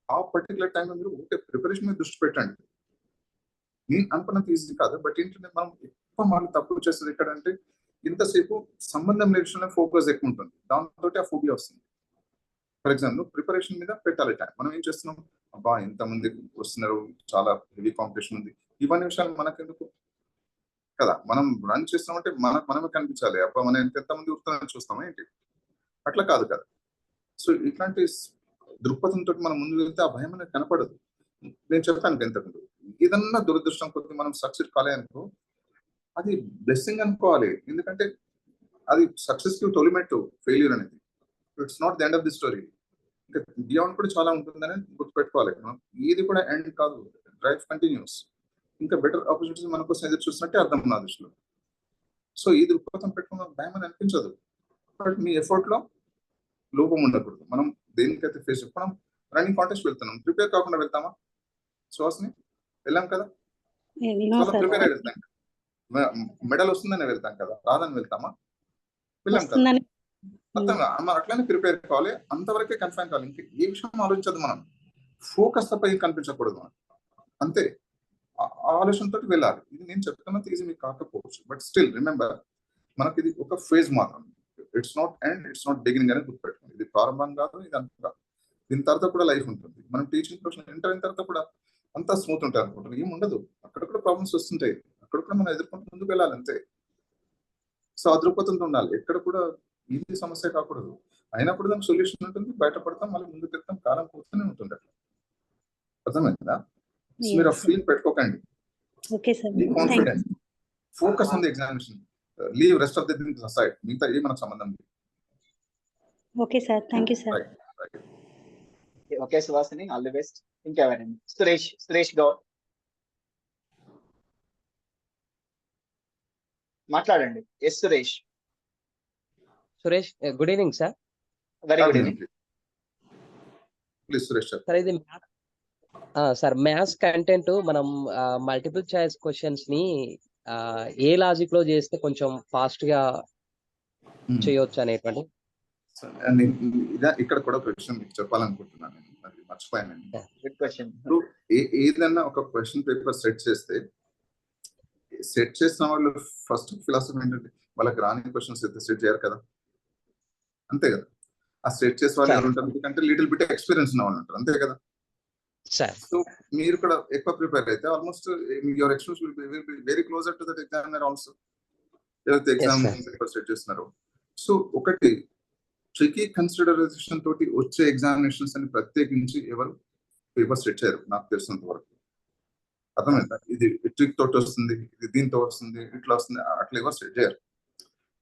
ఆ పర్టికులర్ టైంలో మీరు ఓకే ప్రిపరేషన్ మీద దృష్టి పెట్టండి. నేను అనుకున్నంత ఈజీ కాదు, బట్ ఏంటంటే మనం ఎక్కువ మళ్ళీ తప్పులు చేస్తుంది ఎక్కడంటే, ఇంతసేపు సంబంధం లేని విషయంలో ఫోకస్ ఎక్కువ ఉంటుంది, దాంతో ఆ ఫోబియా వస్తుంది. ఫర్ ఎగ్జాంపుల్ ప్రిపరేషన్ మీద పెట్టాలి టైం, మనం ఏం చేస్తున్నాం, అబ్బా ఇంతమంది వస్తున్నారు, చాలా హెవీ కాంపిటీషన్ ఉంది, ఇవన్నీ విషయాలు మనకెందుకు కదా, మనం రన్ చేస్తున్నామంటే మనమే కనిపించాలి. అబ్బా మనం ఎంతమంది వస్తున్నారని చూస్తామా ఏంటి? అట్లా కాదు కదా. సో ఇట్లాంటి దృక్పథంతో మనం ముందు వెళ్తే ఆ భయం అనేది కనపడదు. నేను చెప్పాను ఇంతకుముందు, ఏదన్నా దురదృష్టం కొద్ది మనం సక్సెస్ కాలేదనుకో, అది బ్లెస్సింగ్ అనుకోవాలి. ఎందుకంటే అది సక్సెస్ కి తొలిమెట్టు ఫెయిల్యూర్ అనేది. It's not the end of the story. ఇంకా బియాండ్ కూడా చాలా ఉంటుందని గుర్తుపెట్టుకోవాలి. మనం ఏది కూడా ఎండ్ కాదు, డ్రైవ్ కంటిన్యూస్. ఇంకా బెటర్ ఆపర్చునిటీస్ మన కోసం ఎదురు చూసినట్టే అర్థం నా దృష్టిలో. సో ఈ దృక్పథం పెట్టుకున్న భయం అని అనిపించదు, బట్ మీ ఎఫర్ట్ లో లోపం ఉండకూడదు. మనం దేనికైతే ఫేస్ మనం రన్నింగ్ కాంటెస్ట్ వెళ్తున్నాం, ప్రిపేర్ కాకుండా వెళ్తామా? సుహాసిని వెళ్ళాం కదా, చాలా ప్రిపేర్ అయి వెళ్తాం. మెడల్ వస్తుందని వెళ్తాం కదా, రాదని వెళ్తామా? వెళ్ళాం కదా. అర్థంగా మనం అట్లానే ప్రిపేర్ కావాలి, అంతవరకే కన్ఫైన్ కావాలి. ఇంకా ఏ విషయం ఆలోచించదు, మనం ఫోకస్ తప్ప ఏం కనిపించకూడదు మనం, అంతే. ఆలోచనతో వెళ్ళాలి. ఇది నేను చెప్తున్నంత ఈజీ మీకు కాకపోవచ్చు, బట్ స్టిల్ రిమెంబర్, మనకి ఇది ఒక ఫేజ్ మాత్రం. It's not end, it's not beginning అనేది గుర్తుపెట్టుకోండి. ఇది ప్రారంభం కాదు, ఇది అంతా. దీని తర్వాత కూడా లైఫ్ ఉంటుంది. మనం టీచింగ్ ప్రొఫెషన్ ఎంటర్ అయిన తర్వాత కూడా అంతా స్మూత్ ఉంటాయి అనుకుంటున్నాం, ఏం ఉండదు. అక్కడ కూడా ప్రాబ్లమ్స్ వస్తుంటాయి, అక్కడ కూడా మనం ఎదుర్కొంటూ ముందుకు వెళ్ళాలి, అంతే. సో అదృక్పథంతో ఉండాలి, ఎక్కడ కూడా ఇది సమస్య కాకూడదు. అయినప్పుడు దానికి సొల్యూషన్ ఉంటుంది, బయటపడతాం, మళ్ళీ ముందుకు వెళ్తాం, కాలం పోతూనే ఉంటుంది అట్లా. అర్థమైందా? మీరు ఆ ఫీల్ పెట్టుకోకండి, confident, focus on the examination, leave rest of the things aside. మిగతా ఏ మనకు సంబంధం లేదు. Okay sir, thank you sir. Okay Suhasini, all the best. ఇంకెవరండి? సురేష్ గౌడ్ మాట్లాడండి. Yes Suresh. Good evening sir. Very good evening. Please Suresh sir, ఇది సార్ మ్యాథ్స్ కంటెంట్ మనం multiple choice questions ని ఏ లాజిక్ లో చేస్తే కొంచెం ఫాస్ట్ గా చేయొచ్చు అనేటువంటి. ఇక్కడ కూడా ఒక విషయం మీకు చెప్పాలనుకుంటున్నాను, అది మర్చిపోయానండి. Good question. ఏదైనా ఒక క్వశ్చన్ పేపర్ సెట్ చేసిన వాళ్ళు ఫస్ట్ ఫిలాసఫీ ఏంటంటే, వాళ్ళకి రాని క్వశ్చన్స్ అయితే సెట్ చేయరు కదా, అంతే కదా. ఆ సెట్ చేసే వాళ్ళు ఎవరు ఉంటారు, ఎందుకంటే లిటిల్ బిట్ ఎక్స్పీరియన్స్ ఉన్న వాళ్ళు ఉంటారు, అంతే కదా. సో మీరు కూడా ఎక్కువ ప్రిపేర్ అయితే almost your experience will be very closer to that examiner also, ఏదైతే ఎగ్జామ్ పేపర్ సెట్ చేస్తున్నారో. సో ఒకటి ట్రికీ కన్సిడరేషన్ తోటి వచ్చే ఎగ్జామినేషన్స్ అని ప్రత్యేకించి ఎవరు పేపర్ సెట్ చేయరు నాకు తెలిసినంత వరకు. అర్థమైందా? ఇది ట్రిక్ తోటి వస్తుంది, ఇది దీంతో వస్తుంది, ఇట్లా వస్తుంది, అట్లా ఎవరు సెట్ చేయరు.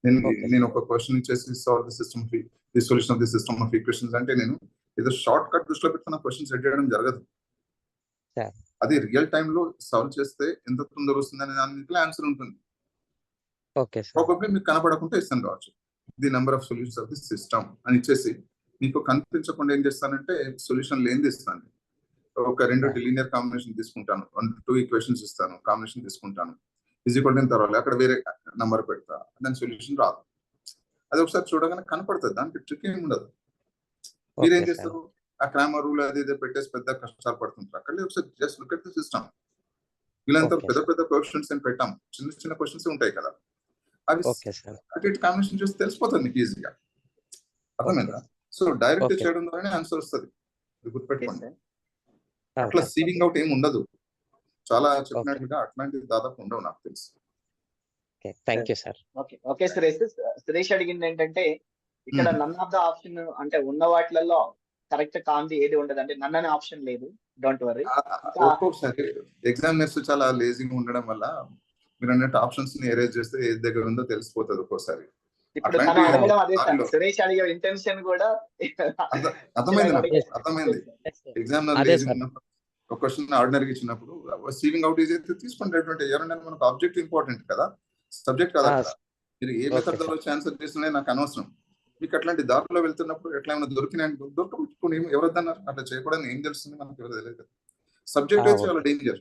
నేను ఒక క్వశ్చన్ ఇచ్చేసి solve the system the solution of the system of equations అంటే నేను ఏదో షార్ట్ కట్ దృష్టిలో పెట్టుకున్న క్వశ్చన్ సెట్ చేయడం జరగదు. అది రియల్ టైమ్ లో సాల్వ్ చేస్తే ఎంత తొందర వస్తుంది అనే దానికి ఆన్సర్ ఉంటుంది. ప్రాబబ్లీ మీకు కనపడకుండా ఇస్తాను కావచ్చు. The number of solutions of the system అని ఇచ్చేసి మీకు కనిపించకుండా ఏం చేస్తానంటే సొల్యూషన్ లేనిది ఇస్తాను. ఒక 2 లీనియర్ కాంబినేషన్ తీసుకుంటాను, 2 ఈక్వేషన్స్ ఇస్తాను, కాంబినేషన్ తీసుకుంటాను, ఈక్వల్ తర్వాత అక్కడ వేరే నంబర్ పెడతా, దాని సొల్యూషన్ రాదు. అది ఒకసారి చూడగానే కనపడుతుంది, దానికి ట్రిక్ ఏమి ఉండదు. మీరేం చేస్తారు, ఆ క్రామర్ రూల్ అది ఇది పెట్టేసి పెద్ద కష్టాలు పడుతుంటారు. అక్కడ ఒకసారి just look at the system. వీళ్ళంతా పెద్ద పెద్ద క్వశ్చన్స్ ఏం పెట్టాం, చిన్న చిన్న క్వశ్చన్స్ ఉంటాయి కదా, అవి అటు ఇటు కాంబినేషన్ చూసి తెలిసిపోతుంది మీకు ఈజీగా. అర్థమైందా? సో డైరెక్ట్ చేయడం ద్వారానే ఆన్సర్ వస్తుంది, గుర్తుపెట్టుకోండి. అట్లా సీవింగ్ అవుట్ ఏమి ఉండదు. చాలా చెప్పినట్లుగా అట్లాంటివి దాదాపు ఉండవు నాకు తెలుసు. ఓకే సురేష్ అడిగింది ఏంటంటే ఇక్కడ నన్ ఆఫ్ ద ఆప్షన్ అంటే ఉన్న వాటిలలో కరెక్ట్ కాంది ఏది ఉండదు అంటే నన్ అనే ఆప్షన్ లేదు. Don't worry. ఒక్కొక్కసారి ఎగ్జామినర్స్ చాలా లేజీగా ఉండడం వల్ల మీరు అన్నట్టు ఆప్షన్స్ ని ఎరేజ్ చేస్తే ఏది దగ్గర ఉందో తెలిసిపోతుంది ఒక్కోసారి. ఇప్పుడు తను అడగడం అదే సార్, సురేష్ అడిగే ఇంటెన్షన్ కూడా అర్థమైంది. ఎగ్జామినర్ లేజీ ఉన్నప్పుడు ఒక క్వశ్చన్ ఆర్డినరీగా ఇచ్చినప్పుడు సీవింగ్ అవుట్ ఈజ్ అయితే తీసుకునేటువంటి ఎవరైనా మనకు ఆబ్జెక్ట్ ఇంపార్టెంట్ కదా, సబ్జెక్ట్ కదా. మీరు ఏ మెథడ్ లో ఆన్సర్ చేస్తున్నా నాకు అనవసరం. మీకు అట్లాంటి దారిలో వెళ్తున్నప్పుడు ఎట్లా ఏమైనా దొరకబెట్టుకుని ఎవరొద్దన్నారు, అట్లా చేయకూడదని ఏం తెలుస్తుంది మనకు, ఎవరు తెలియదు కదా. సబ్జెక్ట్ అయితే చాలా డేంజర్.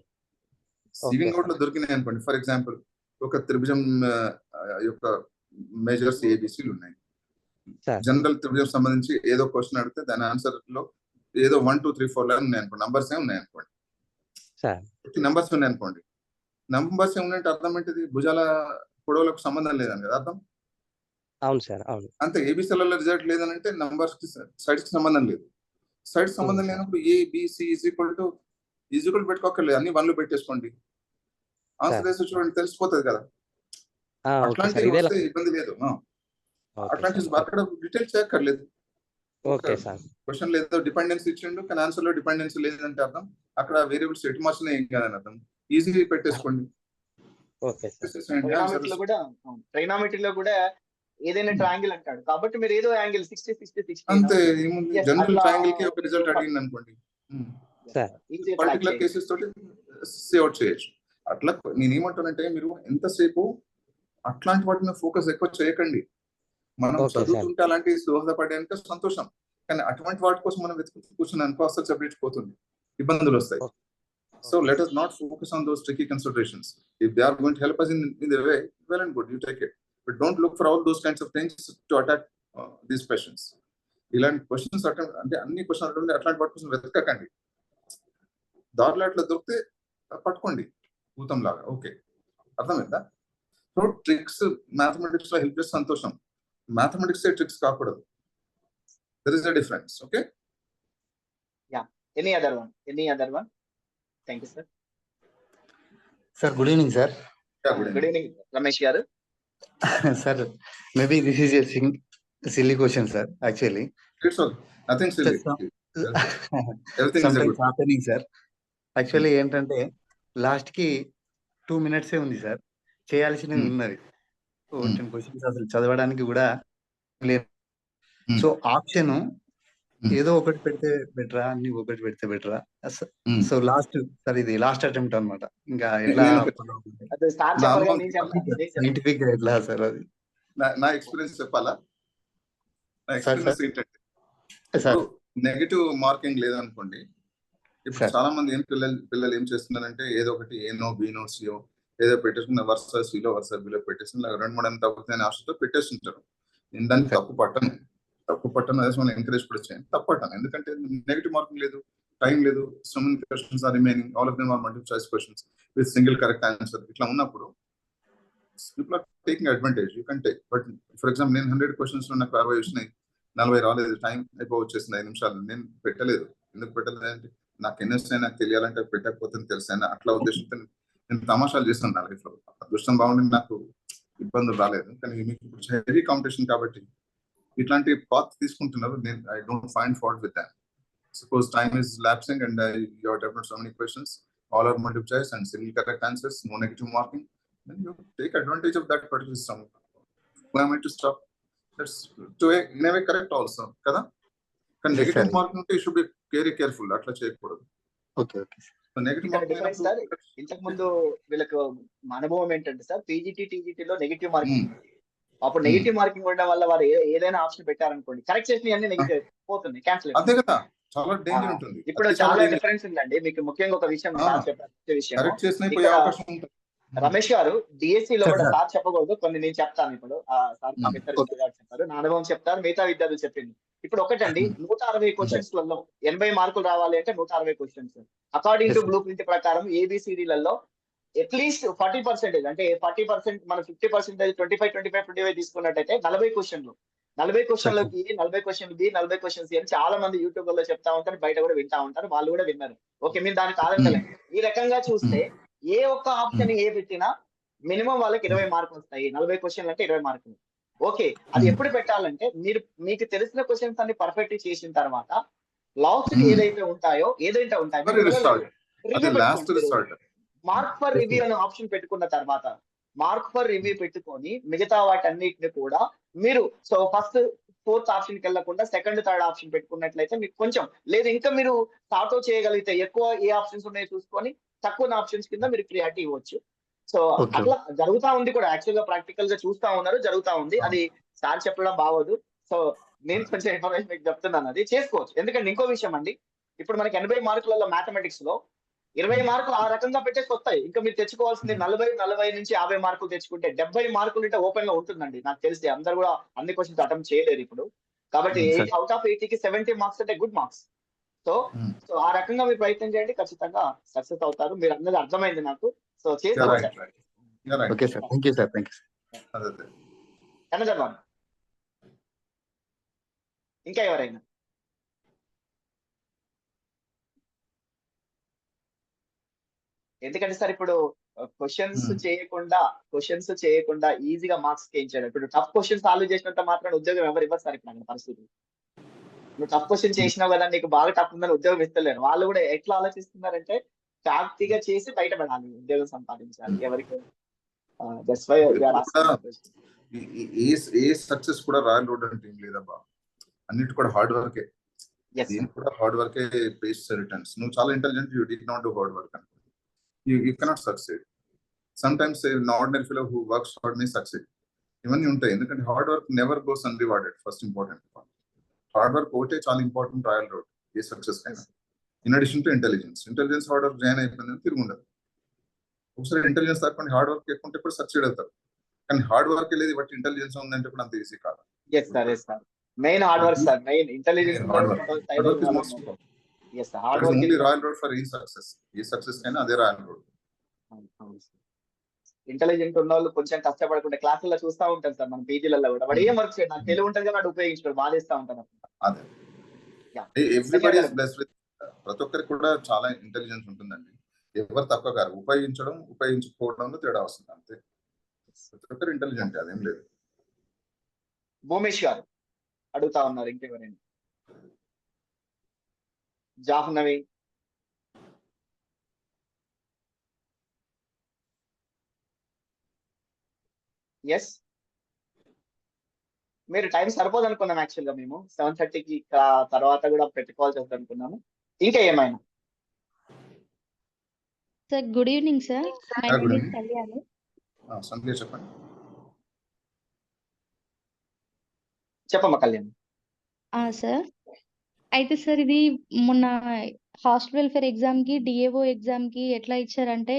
సీవింగ్ అవుట్ లో దొరికినాయి అనుకోండి, ఫర్ ఎగ్జాంపుల్ ఒక త్రిభుజం యొక్క మేజర్స్ ఏబిసిలు ఉన్నాయి. జనరల్ త్రిభుజం సంబంధించి ఏదో క్వశ్చన్ అడిగితే దాని ఆన్సర్ లో ఏదో 1 2 3 4 ఉన్నాయి అనుకోండి, నంబర్స్ ఉన్నాయి అనుకోండి, నంబర్స్ ఉన్నాయి అనుకోండి. నంబర్స్ ఏమున్నాయంటే అర్థం ఏంటిది, భుజాల పొడవులకు సంబంధం లేదని కదా అర్థం. అవును సార్, అవును. అంతే. ఏబిసిలలో రిజల్ట్ లేదని అంటే నంబర్స్ కి సైడ్స్ కి సంబంధం లేదు. సైడ్స్ సంబంధం లేనప్పుడు ఏబిసి ఈక్వల్ పెట్టుకోకర్లేదు, అన్ని 1లు పెట్టేసుకోండి, ఆన్సర్ వేసి చూడండి తెలిసిపోతుంది కదా. అట్లాంటివి వస్తే ఇబ్బంది లేదు. అట్లాంటి అక్కడ డీటెయిల్స్ చేయక్కర్లేదు. క్వశ్చన్ లేదో డిపెండెన్సీ ఇచ్చిండు కానీ ఆన్సర్ లో డిపెండెన్సీ లేదంటే అర్థం అక్కడ వేరియబుల్స్ ఎటు మార్చిన ఏం కాదని అర్థం. ఈజీగా పెట్టేసుకోండి. ట్రైనామెట్రీలో కూడా ఏదైనా ట్రయాంగిల్ అంటాడు కాబట్టి మీరు ఏదో యాంగిల్ 60 60 60 అంతే. జనరల్ ట్రయాంగిల్ కి ఒక రిజల్ట్ అడిగింది అనుకోండి, పర్టికులర్ కేసెస్ తోటి సేవ్ అవుట్ చేయొచ్చు. అట్లా నేనేమంటానంటే మీరు ఎంతసేపు అట్లాంటి వాటిని ఫోకస్ ఎక్కువ చేయకండి. మనం చదువుతుంటే అలాంటి దోహదపడేందుకు సంతోషం, కానీ అటువంటి వాటి కోసం మనం వెతుకుతూ కూర్చుని అనుకో అసలు సపరేట్ పోతుంది, ఇబ్బందులు వస్తాయి. So let us not focus on those tricky considerations. If they are going to help us in the way, well and good, you take it. But don't look for all those kinds of things to attack these questions. ఇలాంటి questions అంటే అన్ని question అట్లాంటి వాటి కోసం వెతకకండి. దారిలో అట్లా దొరికితే పట్టుకోండి భూతం లాగా. ఓకే, అర్థమైందా? సో ట్రిక్స్ మ్యాథమెటిక్స్ లో హెల్ప్ చేస్తే సంతోషం, మ్యాథమెటిక్స్ ట్రిక్స్ కాకూడదు. There is a difference. Okay, any other one thank you sir. Sir good evening sir. Good evening Ramesh గారు. Sir maybe this is a silly question sir, actually nothing silly, everything is good happening sir. Actually ఏంటంటే last కి 2 minutes ఉంది sir, చేయాల్సినవి ఉన్నది 10 questions అసలు చదవడానికి కూడా లేదు. సో ఆప్షన్ ఏదో ఒకటి పెడితే బెటరా, అన్ని ఒకటి పెడితే బెటరా? సో లాస్ట్ సార్ ఇది లాస్ట్ అటెంప్ట్ అన్నమాట. ఇంకా ఎట్లా సైంటిఫిక్ ఎట్లా సార్ అది? నా ఎక్స్పీరియన్స్ చెప్పాలా? నా ఎక్స్పీరియన్స్ ఏంటంటే నెగటివ్ మార్కింగ్ లేదనుకోండి, ఇప్పుడు చాలా మంది పిల్లలు ఏం చేస్తున్నారంటే ఏదో ఒకటి ఏనో బీనో సియో ఏదో పెట్టేసుకున్న వరుస సిలో వరుస బిలో పెట్టేసుకుని 2 3 తగ్గుతాయని ఆశతో పెట్టేస్తుంటారు. నేను దాన్ని తప్పు పట్టను అదే మనం ఎంకరేజ్ కూడా చేయండి, తప్పు పట్టాను. ఎందుకంటే నెగటివ్ మార్కింగ్ లేదు, టైం లేదు, so many questions are remaining, all of them are multiple choice questions with single correct answer. ఇట్లా ఉన్నప్పుడు people are taking advantage. You can take. But for example నేను 100 క్వశ్చన్స్ లో నాకు 60 వచ్చినాయి, 40 రాలేదు, టైం అయిపో వచ్చేసింది 5 నిమిషాలు. నేను పెట్టలేదు. ఎందుకు పెట్టలేదు అంటే నాకు ఎన్ని వస్తాయి నాకు తెలియాలంటే పెట్టకపోతే తెలుసు అని అట్లా ఉద్దేశంతో నేను తమాషాలు చేస్తాను నా లైఫ్ లో. అదృష్టం బాగుండి నాకు ఇబ్బందులు రాలేదు. కానీ మీకు ఇప్పుడు హెవీ కాంపిటీషన్ కాబట్టి ఇట్లాంటి పాత్ తీసుకుంటున్నారు. నేను I don't find fault with that. Suppose time is lapsing and you have developed so many questions, all are multiple choice and single correct answers, no negative marking, then you take advantage of that particular system. why am I to stop? That's to in a way correct also, kada? Kan Yes, negative sir. mark unte you should be very careful. Atla cheyakudadu. Okay okay So negative ఇక్కడ mark difference sir ఇంతకు ముందు వీళ్ళకు మా అనుభవం ఏంటంటే sir PGT టీజీటీలో negative marking అప్పుడు negative marking ఉండడం వల్ల వారు ఏదైనా ఆప్షన్ పెట్టారనుకోండి కరెక్ట్ చేసిన అన్ని నెగిటివ్ పోతుంది క్యాన్సిల్ అదే కదా, చాలా డేంజర్ ఉంటుంది. ఇప్పుడు చాలా డిఫరెన్స్ ఉందండి. మీకు ముఖ్యంగా ఒక విషయం సార్ చెప్పే విషయం కరెక్ట్ చేసిన పోయే ఇక్కడ అవకాశం ఉంటుంది. రమేష్ గారు డిఎస్సి లో సార్, కూడా సార్. సార్ చెప్పకూడదు, కొన్ని నేను చెప్తాను ఇప్పుడు. సార్ అంబేద్కర్ గారు చెప్పారు, నా అనుభవం చెప్తారు, మిగతా విద్యార్థులు చెప్పింది. ఇప్పుడు ఒకటండి, 160 క్వశ్చన్స్ లలో 80 మార్కులు రావాలి అంటే 160 questions according to Yes, sir. Blue print ప్రకారం ఏబిసిడిలలో అట్లీస్ట్ 40%, అంటే 40% మన 50%, 25 తీసుకున్నట్టయితే 40 క్వశ్చన్లు, 40 క్వశ్చన్లకి 40 క్వశ్చన్ బి, 40 క్వశ్చన్స్ అని చాలా మంది యూట్యూబ్ లో చెప్తా ఉంటారు, బయట కూడా వింటా ఉంటారు, వాళ్ళు కూడా విన్నారు. ఓకే, మీరు దాన్ని కాదంటలే. ఈ రకంగా చూస్తే ఏ ఒక్క ఆప్షన్ ఏ పెట్టినా మినిమం వాళ్ళకి 20 మార్కులు వస్తాయి. 40 క్వశ్చన్లు అంటే 20 మార్కులు. ఓకే, అది ఎప్పుడు పెట్టాలంటే మీకు తెలిసిన క్వశ్చన్స్ అన్ని పర్ఫెక్ట్ చేసిన తర్వాత లాస్ట్ ఏదైతే ఉంటాయో మార్క్ ఫర్ రివ్యూ అనే ఆప్షన్ పెట్టుకున్న తర్వాత మార్క్ ఫర్ రివ్యూ పెట్టుకొని మిగతా వాటన్నిటిని కూడా మీరు సో ఫస్ట్ 4th ఆప్షన్ కి వెళ్లకుండా 2nd, 3rd ఆప్షన్ పెట్టుకున్నట్లయితే మీకు కొంచెం లేదు, ఇంకా మీరు సార్ట్ అవుట్ చేయగలిగితే ఎక్కువ ఏ ఆప్షన్స్ ఉన్నాయో చూసుకొని తక్కువ ఆప్షన్స్ కింద మీరు ప్రియారిటీ ఇవ్వచ్చు. సో అట్లా జరుగుతా ఉంది కూడా, యాక్చువల్ గా ప్రాక్టికల్ గా చూస్తా ఉన్నారు, జరుగుతా ఉంది. అది సార్ చెప్పడం బాగోదు. సో నేను కొంచెం ఇన్ఫర్మేషన్ మీకు చెప్తున్నాను, అది చేసుకోవచ్చు. ఎందుకంటే ఇంకో విషయం అండి, ఇప్పుడు మనకి 80 మార్కులలో మ్యాథమెటిక్స్ లో 20 మార్కులు ఆ రకంగా పెట్టేసి వస్తాయి. ఇంకా మీరు తెచ్చుకోవాల్సింది 40 నుంచి 50 మార్కులు తెచ్చుకుంటే 70 మార్కులు అంటే ఓపెన్ లో ఉంటుందండి. నాకు తెలిసి అందరు కూడా అన్ని క్వశ్చన్స్ అటెంప్ట్ చేయలేరు ఇప్పుడు. కాబట్టి అవుట్ ఆఫ్ 80కి 70 మార్క్స్ అంటే గుడ్ మార్క్స్. సో ఆ రకంగా మీరు ప్రయత్నం చేయండి, ఖచ్చితంగా సక్సెస్ అవుతారు. మీరు అన్నది అర్థమైంది నాకు. సో చేసుకోవాలి. Okay sir, thank you sir, thank you sir. Another one, ఇంకా ఎవరైనా? ఎందుకంటే సార్ ఇప్పుడు క్వశ్చన్స్ చేయకుండా ఈజీగా మార్క్స్ చేయించాడు. ఇప్పుడు టఫ్ క్వశ్చన్ సాల్వ్ చేసినంత మాత్రం ఉద్యోగం ఎవరు ఇవ్వరు సార్. ఇప్పుడు పరిస్థితి, నువ్వు టఫ్ క్వశ్చన్ చేసినావు కదా, నీకు బాగా టఫ్ ఉందని ఉద్యోగం ఇస్తలేరు. వాళ్ళు కూడా ఎట్లా ఆలోచిస్తున్నారంటే జాగ్రత్తగా చేసి బయటపడాలి, ఉద్యోగం సంపాదించాలి. ఎవరికి ఏ సక్సెస్ కూడా రాయల్ రోడ్ అంటే ఏం లేదబ్బా, అన్నిటి కూడా హార్డ్ వర్కే. దీనికి కూడా హార్డ్ వర్కే బేస్ రిటర్న్స్. నువ్వు చాలా intelligent, you did not do hard work అనుకో, you cannot succeed. Sometimes an ordinary fellow who works hard may succeed. ఇవన్నీ ఉంటాయి, ఎందుకంటే hard work never goes అన్రివార్డెడ్. First important hard work ఒకటే చాలా ఇంపార్టెంట్ రాయల్ రోడ్ ఏ success కైనా. In addition to intelligence hard work join అయిపోయిందని తిరిగి ఉండదు. ఒకసారి ఇంటెలిజెన్స్ తక్కువ హార్డ్ వర్క్ ఎక్కువ ఉంటే కూడా సక్సెడ్ అవుతారు. కానీ హార్డ్ వర్క్ లేదు బట్ ఇంటెలిజెన్స్ ఉందంటే కూడా అంత ఈజీ కాదు. Main hard work sir, main intelligence only royal road for ఈ సక్సెస్ కైనా అదే రాయల్ రోడ్. ఇంటెలిజెంట్ ఉన్న వాళ్ళు కొంచెం కష్టపడకుండా క్లాసుల్లో చూస్తూ ఉంటారు సార్, మన పీజీలలో కూడా. వాడు ఏం వర్క్ చేయడు, నాకు తెలివి ఉంటుంది కానీ ఉపయోగించుకోడు, బాధేస్తా ఉంటాను. అదే ఎవ్రీబడి ఇస్ బ్లెస్డ్ విత్, ప్రతి ఒక్కరికి కూడా చాలా ఇంటెలిజెన్స్ ఉంటుందండి. ఎవరు తక్కువ కాదు, ఉపయోగించుకోవడంలో తేడా వస్తుంది అంతే. ప్రతి ఒక్కరు ఇంటెలిజెంట్, అదేం లేదు. భూమేష్ గారు అడుగుతా ఉన్నారు, ఇంకెవరైనా? జాహ్నవి, ఎస్. మీరు టైం సరిపోదు అనుకున్నాం, యాక్చువల్ గా మేము 7:30కి తర్వాత కూడా పెట్టుకోవాల్సి వస్తుంది అనుకున్నాము. ఇంకా ఏమైనా? Sir good evening sir, my name is Kalyani. చెప్పండి. చెప్పమ్మా కళ్యాణి. సార్ అయితే సార్ ఇది మొన్న హాస్టల్ వెల్ఫేర్ ఎగ్జామ్ కి, డిఏఓ ఎగ్జామ్ కి ఎట్లా ఇచ్చారంటే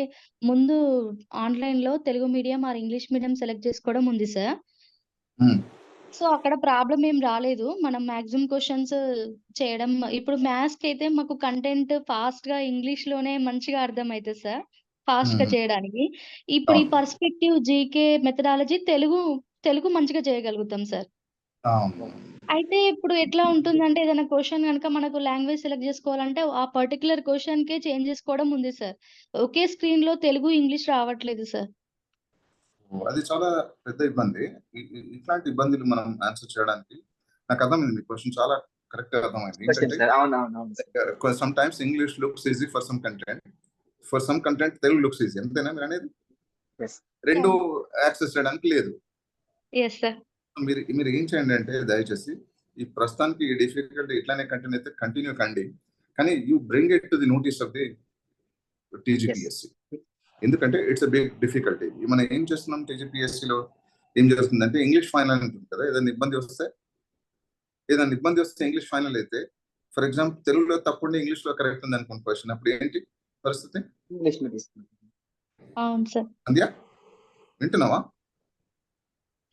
ముందు ఆన్లైన్ లో Telugu medium are English medium select చేసుకోవడం ఉంది సార్. సో అక్కడ ప్రాబ్లం ఏం రాలేదు, మనం మాక్సిమం క్వశ్చన్స్ చేయడం. ఇప్పుడు మ్యాథ్స్ కి అయితే మాకు కంటెంట్ ఫాస్ట్ గా ఇంగ్లీష్ లోనే మంచిగా అర్థం అవుతుంది సార్, ఫాస్ట్ గా చేయడానికి. ఇప్పుడు ఈ పర్స్పెక్టివ్, జీకే, మెథడాలజీ తెలుగు మంచిగా చేయగలుగుతాం సార్. అయితే ఇప్పుడు ఎట్లా ఉంటుందంటే ఏదైనా క్వశ్చన్ కనుక మనకు లాంగ్వేజ్ సెలెక్ట్ చేసుకోవాలంటే ఆ పర్టికులర్ క్వశ్చన్ కే చేంజ్ చేసుకోవడం ఉంది సార్. ఒకే స్క్రీన్ లో తెలుగు, ఇంగ్లీష్ రావట్లేదు సార్. అది చాలా పెద్ద ఇబ్బంది. ఇట్లాంటి ఇబ్బందులు మనం ఆన్సర్ చేయడానికి నాకు అర్థమైంది. క్వశ్చన్ చాలా కరెక్ట్ గా అర్థమైంది. Sometimes English looks easy for some content Telugu looks easy. అంతేనా మీరు అనేది? రెండు యాక్సెస్ చేయడానికి లేదు. Yes sir. మీరు మీరు ఏం చేయండి అంటే దయచేసి ఈ ప్రస్తుతానికి ఈ డిఫికల్టీ ఇట్లానే కంటిన్యూ అయితే కంటిన్యూ కండి, కానీ you bring it to the notice of the TGPSC. ఎందుకంటే ఇట్స్ అ బిగ్ డిఫికల్టీ. మనం ఏం చేస్తున్నాం టీజీపీఎస్సీలో ఏం చేస్తుందంటే ఇంగ్లీష్ ఫైనల్ ఉంటుంది కదా, ఏదైనా ఇబ్బంది వస్తే ఇంగ్లీష్ ఫైనల్ అయితే ఫర్ ఎగ్జాంపుల్ తెలుగులో తప్పకుండా ఇంగ్లీష్ లో కరెక్ట్ ఉంది అనుకోండి క్వశ్చన్, అప్పుడు ఏంటి పరిస్థితి? ఇంగ్లీష్ లో తీసుకుంటాం. అవును సార్. అంద్యా వింటున్నావా?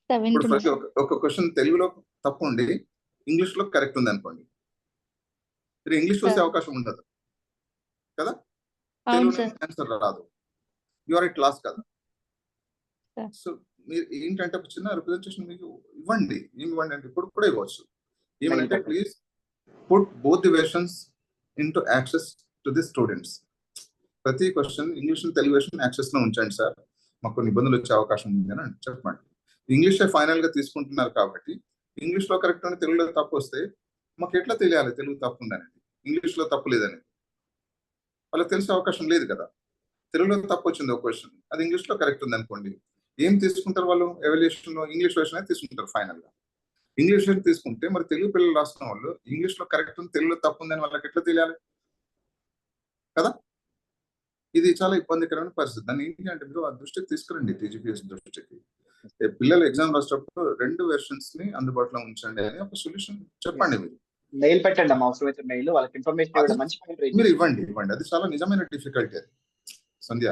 ఇప్పుడు వింటున్నా ప్రతి సార్. ఒక క్వశ్చన్ తెలుగులో తప్పు ఉండి ఇంగ్లీష్ లో కరెక్ట్ ఉంది అనుకోండి, మీరు ఇంగ్లీష్ చూసే సార్. అవకాశం ఉండదు కదా, అవును తెలుగులో సార్. ఆన్సర్ రాదు, యువర్ ఎట్ లాస్ కదా. సార్. సో మీరు ఏంటంటే ఒక చిన్న రిప్రజెంటేషన్ మీకు ఇవ్వండి. ఏమి ఇవ్వండి అంటే ఇప్పుడు కూడా ఇవ్వచ్చు. ఏమంటే please put both the versions into access to the students. ప్రతి question English Telugu version access లో ఉంచండి సార్, మాకు కొన్ని ఇబ్బందులు వచ్చే అవకాశం ఉంది అని చెప్పండి. ఇంగ్లీషే ఫైనల్ గా తీసుకుంటున్నారు కాబట్టి ఇంగ్లీష్ లో కరెక్ట్ అని తెలుగులో తప్పు వస్తే మాకు ఎట్లా తెలియాలి తెలుగు తప్పు ఉందనేది, ఇంగ్లీష్ లో తప్పు లేదని వాళ్ళకి తెలిసే అవకాశం లేదు కదా. తెలుగులో తప్పు వచ్చింది ఒక క్వశ్చన్, అది ఇంగ్లీష్ లో కరెక్ట్ ఉంది అనుకోండి, ఏం తీసుకుంటారు వాళ్ళు ఎవాల్యుయేషన్ లో? ఇంగ్లీష్ వెర్షన్ అయితే తీసుకుంటారు ఫైనల్ గా. ఇంగ్లీష్ వెర్షన్ తీసుకుంటే మరి తెలుగు పిల్లలు రాస్తున్న వాళ్ళు ఇంగ్లీష్ లో కరెక్ట్ ఉంది తెలుగులో తప్పు ఉందని వాళ్ళకి ఎట్లా తెలియాలి కదా. ఇది చాలా ఇబ్బందికరమైన పరిస్థితి. దాన్ని ఏంటి అంటే మీరు ఆ దృష్టికి తీసుకురండి, టీజీపీఎస్ దృష్టికి. పిల్లలు ఎగ్జామ్ రాసేటప్పుడు 2 వెర్షన్స్ ని అందుబాటులో ఉంచండి అని ఒక సొల్యూషన్ చెప్పండి. మీరు మెయిల్ పెట్టండి అమ్మా, అవసరమైతే మెయిల్ వాళ్ళకి ఇన్ఫర్మేషన్ ఇవ్వడం మంచి పాయింట్ రైజ్ మీరు చేశారు. ఇవ్వండి. అది చాలా నిజమైన డిఫికల్టీ. అది సంధ్య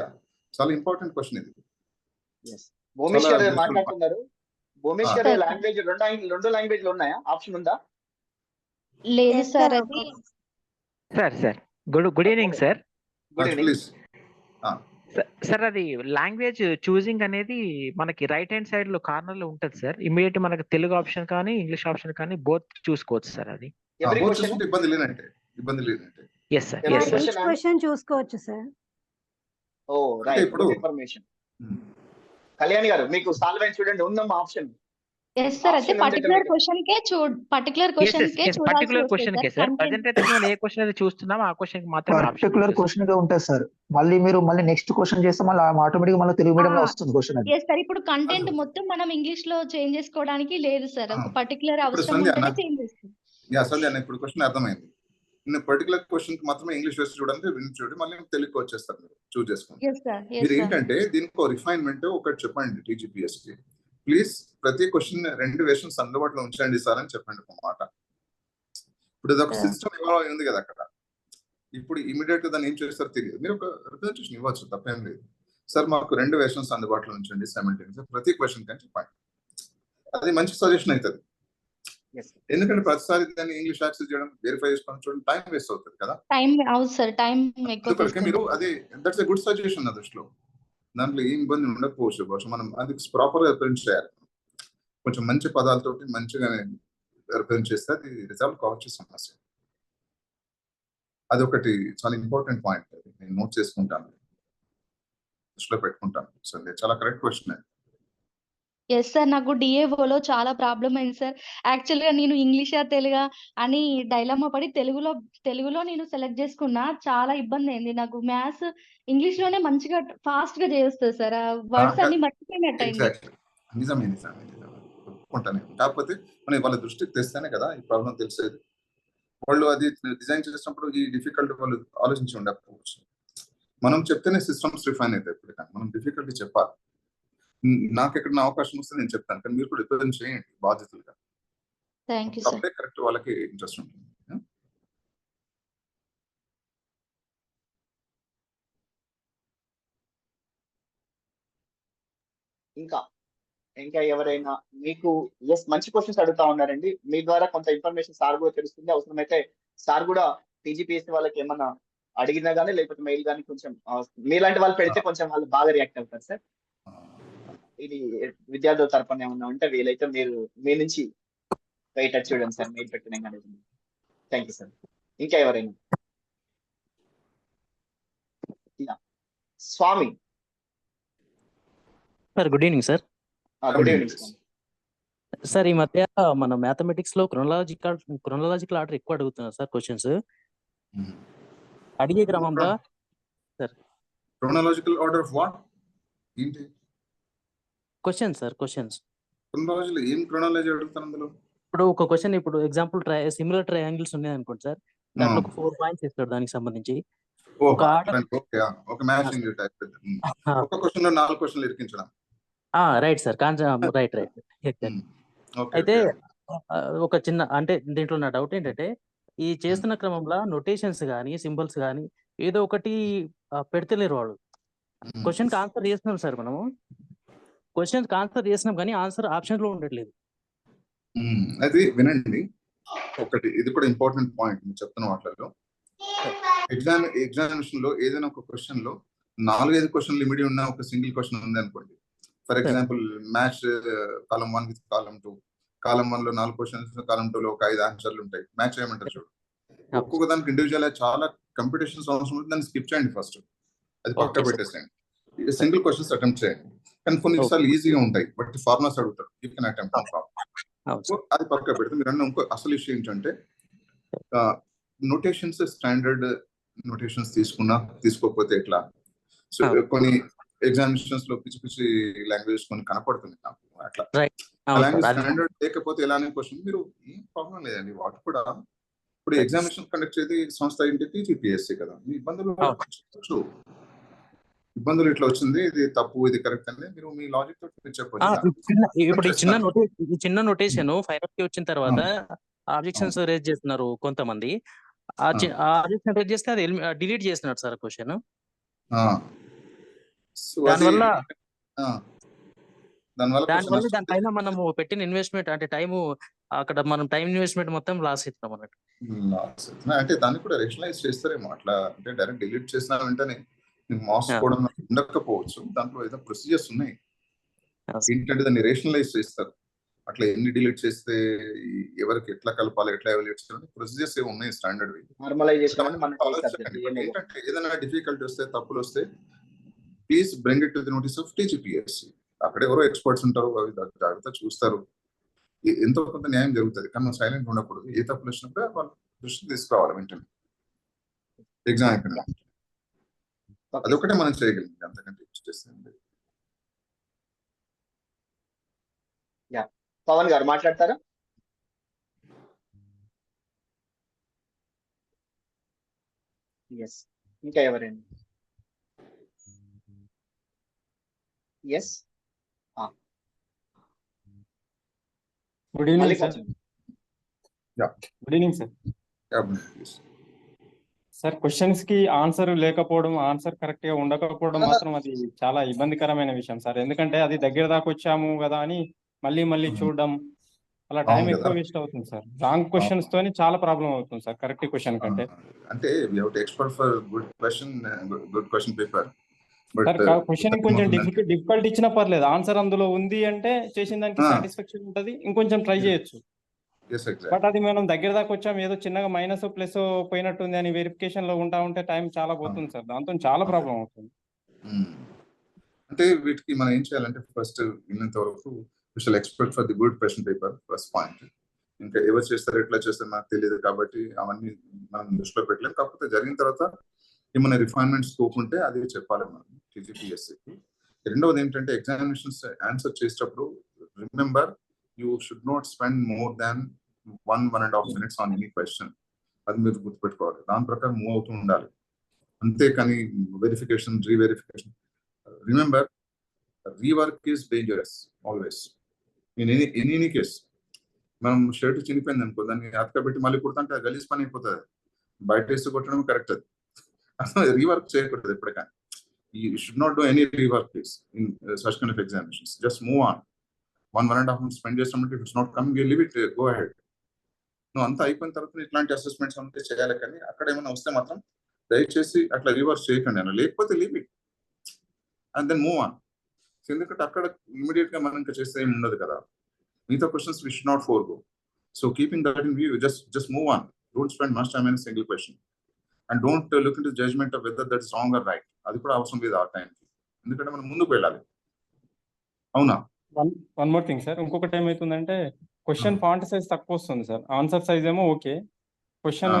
చాలా ఇంపార్టెంట్ క్వశ్చన్ ఇది. భూమేష్ చాలా గారు useful మాట్లాడుతున్నారు. భూమేష్ ఆ. గారు సార్. లాంగ్వేజ్ రెండు లాంగ్వేజ్ లో ఉన్నాయా? ఆప్షన్ ఉందా? లేదు ఎస్ సార్, సార్. అది sir good evening sir. Good evening. Please sir అది లాంగ్వేజ్ చూసింగ్ అనేది మనకి రైట్ హ్యాండ్ సైడ్ లో కార్నర్ లో ఉంటది సార్. ఇమీడియట్ మనకి తెలుగు ఆప్షన్ కానీ ఇంగ్లీష్ ఆప్షన్ కానీ బోత్ చూసుకోవచ్చు సార్. అది ఎవ్రీ బోత్ క్వశ్చన్ చూసుకుంటే ఇబ్బంది లేనంటే yes sir. Every yes sir. question question చూసుకోవచ్చు సార్. ఓ అంటే రైట్, ఇప్పుడు గుడ్ ఇన్ఫర్మేషన్. కళ్యాణి గారు మీకు సాల్వ్ అయిన చూడండి ఉందమ్మా ఆప్షన్. Yes sir. అయితే ఆప్షన్ ఉంది పర్టికులర్ మీకు. క్వశ్చన్ కే పర్టికులర్ క్వశ్చన్ కే చూడాల్సి పర్టికులర్ వస్తుంది క్వశ్చన్ కే సార్. సార్. కంటెంట్ ప్రజెంట్ అయితే మనం ఏ క్వశ్చన్ అయితే చూస్తున్నామో ఆ క్వశ్చన్ కి మాత్రమే ఆప్షన్ పర్టికులర్ ఉంటుంది. క్వశ్చన్ గా ఉంటుంది సార్. మళ్ళీ నెక్స్ట్ క్వశ్చన్ చేస్తే మళ్ళీ ఆటోమేటిక్ మళ్ళీ తెలుగు మీడియం లో వస్తుంది క్వశ్చన్. అది ఎస్ సార్. ఇప్పుడు కంటెంట్ మొత్తం మనం ఇంగ్లీష్ లో చేంజ్ చేసుకోవడానికి లేదు సార్. ఒక పర్టికులర్ ఇప్పుడు అవసరం సంధ్య ఉంటేనే నాకు చేంజ్ చేస్తాం. సంధ్య అన్న ఇప్పుడు క్వశ్చన్ అర్థమైంది. నేను పర్టికులర్ క్వశ్చన్ కి మాత్రమే ఇంగ్లీష్ వేసి చూడండి, చూడండి మళ్ళీ తెలుగు వచ్చేస్తారు. మీరు చూస్ చేసుకోండి. Yes sir. ఎస్ మీరు సార్. ఏంటంటే దీనికి ఒక రిఫైన్మెంట్ ఒకటి చెప్పండి టీజీపీఎస్ కి. ప్లీజ్ ప్రతి క్వశ్చన్ 2 వెర్షన్స్ అందుబాటులో ఉంచండి సార్ అని చెప్పండి ఒక మాట. ఇప్పుడు ఇది ఒక సిస్టమ్ ఇవాల్వ్ అయి ఉంది కదా అక్కడ. ఇప్పుడు ఇమీడియట్ గా దాన్ని ఏం చేస్తారో తెలియదు. మీరు ఒక రిప్రజెంటేషన్ ఇవ్వచ్చు, తప్పేం లేదు. సార్ మాకు 2 వెర్షన్స్ అందుబాటులో ఉంచండి సైమల్టేనియస్ ప్రతి క్వశ్చన్ కానీ చెప్పండి. అది మంచి సజెషన్ అవుతుంది. ఎందుకంటే ప్రతిసారి దాన్ని ఇంగ్లీష్ యాక్సెస్ చేయడం వెరిఫై చేసుకోవడం చూడండి టైం వేస్ట్ అవుతుంది కదా. టైం అవును సార్. టైం ఎక్కువ అందుకే మీరు అది దట్స్ ఎ గుడ్ సజెషన్ నా దృష్టిలో. దాంట్లో ఏం ఇబ్బంది ఉండకపోవచ్చు. బహుశా మనం అది ప్రాపర్ గా రిప్రజెంట్ చేయాలి. కొంచెం మంచి పదాలతోటి మంచిగా రిప్రజెంట్ చేస్తే అది రిజాల్వ్ కావచ్చు సమస్య. అదొకటి చాలా ఇంపార్టెంట్ పాయింట్. అది నేను నోట్ చేసుకుంటాను, దృష్టిలో పెట్టుకుంటాను. సో అది చాలా కరెక్ట్ క్వశ్చన్ అది. Yes sir. నాకు డిఏఓలో చాలా ప్రాబ్లం అయింది సార్. యాక్చువల్‌గా నేను ఇంగ్లీషా, తెలుగా అని డైలమా పడి తెలుగులో నేను సెలెక్ట్ చేసుకున్నా. చాలా ఇబ్బంది అయింది. నాకు మ్యాథ్స్ ఇంగ్లీష్‌లోనే మంచిగా ఫాస్ట్‌గా చేయొస్తది సార్. ఆ వర్డ్స్ అన్ని మర్చిపోయినట్టు అయింది. ఎగ్జాక్ట్లీ నిజమే. ఒప్పుకుంటాను. కాకపోతే మనం వాళ్ళ దృష్టికి తెస్తేనే కదా ఈ ప్రాబ్లం తెలిసేది. వాళ్ళు అది డిజైన్ చేసినప్పుడు ఈ డిఫికల్టీ వాళ్ళు ఆలోచించి ఉండకపోవచ్చు. మనం చెప్తేనే సిస్టమ్స్ రిఫైన్ అవుతాయి. ఎప్పటికైనా మనం డిఫికల్టీ చెప్పాలి. నాకు ఎక్కడ అవకాశం వస్తే నేను చెప్తాను, కానీ మీరు కూడా రిప్రజెంట్ చేయండి బాధ్యతలుగా. Thank you sir. అప్పుడే కరెక్ట్ వాళ్ళకి ఇంట్రెస్ట్ ఉంటుంది. ఇంకా ఎవరైనా మీకు మంచి క్వశ్చన్స్ అడుగుతా ఉన్నారండి. మీ ద్వారా కొంత ఇన్ఫర్మేషన్ సార్ కూడా తెలుస్తుంది. అవసరమైతే సార్ కూడా టీజీపీఎస్సీ వాళ్ళకి ఏమన్నా అడిగినా గానీ లేకపోతే మెయిల్ కానీ కొంచెం మీలాంటి వాళ్ళు పెడితే కొంచెం వాళ్ళు బాగా రియాక్ట్ అవుతారు సార్. ఇది విద్యార్థుల తరపున ఏమన్నా ఉంటే వీలైతే మీరు మీ నుంచి వెయిట్ చూడండి సార్, మెయిల్ పెట్టినా కానీ. Thank you sir. ఇంకా ఎవరైనా? Swamy sir good evening sir. Good evening sir. ఈ మధ్య మన మ్యాథమెటిక్స్ లో క్రోనలాజికల్ ఆర్డర్ ఎక్కువ అడుగుతున్నారు సార్ క్వశ్చన్స్. అడిగే క్రమంలో sir chronological order of what ఏంటి క్వశ్చన్స్ క్రొనాలజీలో ఏం క్రొనాలజీ అడుగుతాను అందులో? ఇప్పుడు ఒక క్వశ్చన్, ఇప్పుడు ఎగ్జాంపుల్ సిమిలర్ ట్రయాంగిల్స్ ఉన్నాయి అనుకోండి సార్, దాంట్లో ఒక 4 పాయింట్స్ ఇస్తాడు దానికి సంబంధించి. ఒక ఆర్డర్ ఓకే, ఒక మ్యాచింగ్ టైప్. ఒక క్వశ్చన్ లో 4 క్వశ్చన్లు ఇరికించడం. Right sir, right. అయితే ఒక చిన్న, అంటే దీంట్లో నా డౌట్ ఏంటంటే, ఈ చేస్తున్న క్రమంలో నొటేషన్స్ కానీ సింబల్స్ కానీ ఏదో ఒకటి పెడతలేరు వాళ్ళు. క్వశ్చన్కి ఆన్సర్ చేస్తున్నాం సార్, మనము క్వశ్చన్కి ఆన్సర్ చేస్తున్నాం కానీ ఆన్సర్ ఆప్షన్ లో ఉండట్లేదు. అది వినండి ఒకటి, ఇది కూడా ఇంపార్టెంట్ పాయింట్ మీరు చెప్తున్న వాటిలో. ఎగ్జామినేషన్ లో ఏదైనా ఒక క్వశ్చన్ లో 4-5 క్వశ్చన్లు ఇమిడి ఉన్న ఒక సింగిల్ క్వశ్చన్ ఉంది అనుకోండి. For example match column 1 with column 2. Column 1 లో 4 క్వశ్చన్స్, కాలం 2 లో ఒక 5 ఆన్సర్లు ఉంటాయి. మ్యాచ్ చేయమంటారు చూడు. ఒక్కొక్క దానికి ఇండివిజువల్ చాలా కంపిటీషన్స్ అవసరం ఉంటుంది. దాన్ని స్కిప్ చేయండి ఫస్ట్, అది పక్క పెట్టేసేయండి. సింగిల్ క్వశ్చన్స్ అటెంప్ట్ చేయండి. కానీ కొన్నిసార్లు ఈజీగా ఉంటాయి, బట్ ఫార్ములాస్ అడుగుతారు. You can attempt on formula. అది పక్క పెడితే మీరు అన్న ఇంకో అసలు ఇష్యూ ఏంటంటే, నోటేషన్స్ స్టాండర్డ్ నోటేషన్స్ తీసుకోకపోతే ఎట్లా? సో కొన్ని ఎగ్జామినేషన్స్ లో పిచ్చి పిచ్చి లాంగ్వేజ్ కొన్ని కనపడుతుంది నాకు అట్లా. లాంగ్వేజ్ స్టాండర్డ్ లేకపోతే ఎలానే క్వశ్చన్ మీరు ఏం ప్రాబ్లం లేదండి. వాటి కూడా ఇప్పుడు ఎగ్జామినేషన్ కండక్ట్ చేసి సంస్థ ఏంటి? టీజీపీఎస్సీ కదా. మీ ఇబ్బందులు ఇట్లా వచ్చింది, ఇది తప్పు, ఇది కరెక్ట్ అని మీరు మీ లాజిక్ తోటి చెప్పొచ్చు. ఇప్పుడు ఈ చిన్న నోటేషన్ ఫైనల్ కి వచ్చిన తర్వాత ఆబ్జెక్షన్స్ రేజ్ చేస్తున్నారు కొంతమంది. ఆబ్జెక్షన్ రేజ్ చేస్తే అది డిలీట్ చేస్తున్నారు సార్ క్వశ్చన్. దానివల్ల దానిపైన మనము పెట్టిన ఇన్వెస్ట్మెంట్, అంటే టైము, అక్కడ మనం టైం ఇన్వెస్ట్మెంట్ మొత్తం లాస్ అవుతున్నాం అన్నట్టు. అంటే దాన్ని కూడా రేషనలైజ్ చేస్తారేమో అట్లా. అంటే డైరెక్ట్ డిలీట్ చేసిన వెంటనే మోసపోవడం ఉండకపోవచ్చు. దాంట్లో ఏదో ప్రొసీజర్స్ ఉన్నాయి ఏంటంటే దాన్ని రేషనలైజ్ చేస్తారు. అట్లా ఎన్ని డిలీట్ చేస్తే ఎవరికి ఎట్లా కలపాలి, ఎట్లా ఎవాల్యుయేట్ చేయాలి, ప్రొసీజర్స్ ఏమి ఉన్నాయి స్టాండర్డ్. ఏంటంటే ఏదైనా డిఫికల్టీ వస్తే, తప్పులు వస్తే, please bring it to the notice of TGPSC. అక్కడ ఎవరో ఎక్స్పర్ట్స్ ఉంటారు, అవి జాగ్రత్త చూస్తారు, ఎంతో కొంత న్యాయం జరుగుతుంది. కానీ మనం సైలెంట్ ఉండకూడదు. ఏ తప్పులు వచ్చినప్పుడు వాళ్ళు దృష్టి తీసుకోవాలి వెంటనే ఎగ్జామ్ అయిపోయిన. అదొకటే మనం చేయగలిగింది, అంతకంటే చేస్తుంది. పవన్ గారు మాట్లాడతారా? ఎస్, ఇంకా ఎవరండి? Yes, good evening sir. Good evening sir. Sir, questions కి ఆన్సర్ లేకపోవడం, ఆన్సర్ కరెక్ట్ గా ఉండకపోవడం మాత్రం అది చాలా ఇబ్బందికరమైన విషయం సార్. ఎందుకంటే అది దగ్గర దాకా వచ్చాము కదా అని మళ్ళీ చూడడం, అలా టైం ఎక్కువ వేస్ట్ అవుతుంది సార్. రాంగ్ క్వశ్చన్స్ తోని చాలా ప్రాబ్లం అవుతుంది సార్ కరెక్ట్ క్వశ్చన్ కంటే. అంటే we have to expect for good question paper. Sir question కొంచెం డిఫికల్ట్ ఇచ్చినా పర్లేదు, ఆన్సర్ అందులో ఉంది అంటే చేసిన దానికి సాటిస్ఫాక్షన్ ఉంటుంది, ఇంకొంచెం ట్రై చేయొచ్చు. బట్ అది మనం దగ్గర దాకా వచ్చాం, ఏదో చిన్నగా మైనస్ ప్లస్ పోయినట్టుంది అని వెరిఫికేషన్ లో ఉంటే టైం చాలా పోతుంది సార్. దాంతో చాలా ప్రాబ్లం అవుతుంది. అంటే వీటికి మనం ఏం చేయాలంటే, ఫస్ట్ విన్నంత వరకు we shall expect for the good question paper, first point. ఇంకా ఎవరు చేస్తారు, ఎట్లా చేస్తారు నాకు తెలియదు కాబట్టి అవన్నీ మనం దృష్టిలో పెట్టలేం. కాకపోతే జరిగిన తర్వాత ఏమైనా రిఫైన్మెంట్ స్కోప్ ఉంటే అది చెప్పాలి మనం టీజీపీఎస్సీకి. రెండవది ఏంటంటే, ఎగ్జామినేషన్స్ ఆన్సర్ చేసేటప్పుడు remember you should not spend more than 1.5 minutes on any question. అది మీరు గుర్తుపెట్టుకోవాలి. దాని ప్రకారం మూవ్ అవుతూ ఉండాలి. అంతేకాని verification, reverification. Remember, rework is dangerous always in any case. మనం షర్ట్ చినిపోయింది అనుకో, దాన్ని అతకబెట్టి మళ్ళీ కుడుతుంటే అది గలీజ్ పని అయిపోతుంది. బయట వేసి కొట్టడం కరెక్ట్. అది అసలు రీవర్క్ చేయకూడదు ఎప్పటికైనా. You should not do any rework please in such kind of examinations. Just move on. 1.5 minutes spend చేస్తామంటే it's not coming, leave it, go ahead. నువ్వు అంతా అయిపోయిన తర్వాత ఇట్లాంటి అసెస్మెంట్స్ ఉంటే చేయాలి. కానీ అక్కడ ఏమైనా వస్తే మాత్రం దయచేసి అట్లా రివర్స్ చేయకండి అన్న. లేకపోతే leave it and then move on. ఎందుకంటే అక్కడ ఇమీడియట్ గా మనం ఇంకా చేస్తే ఏమి ఉండదు కదా. మిగతా questions we should not forgo. So keeping that in view, just move on. Don't spend much time in single question and don't look into judgement of whether that is wrong or right. అది కూడా అవసరం లేదు ఆ టైంకి, ఎందుకంటే మనం ముందుకు వెళ్ళాలి. అవునా? వన్ మోర్ థింగ్ సార్, ఇంకొకటి ఏమవుతుందంటే క్వశ్చన్ ఫాంట్ సైజ్ తక్కువ వస్తుంది సార్. ఆన్సర్ సైజ్ ఏమో ఓకే, క్వశ్చన్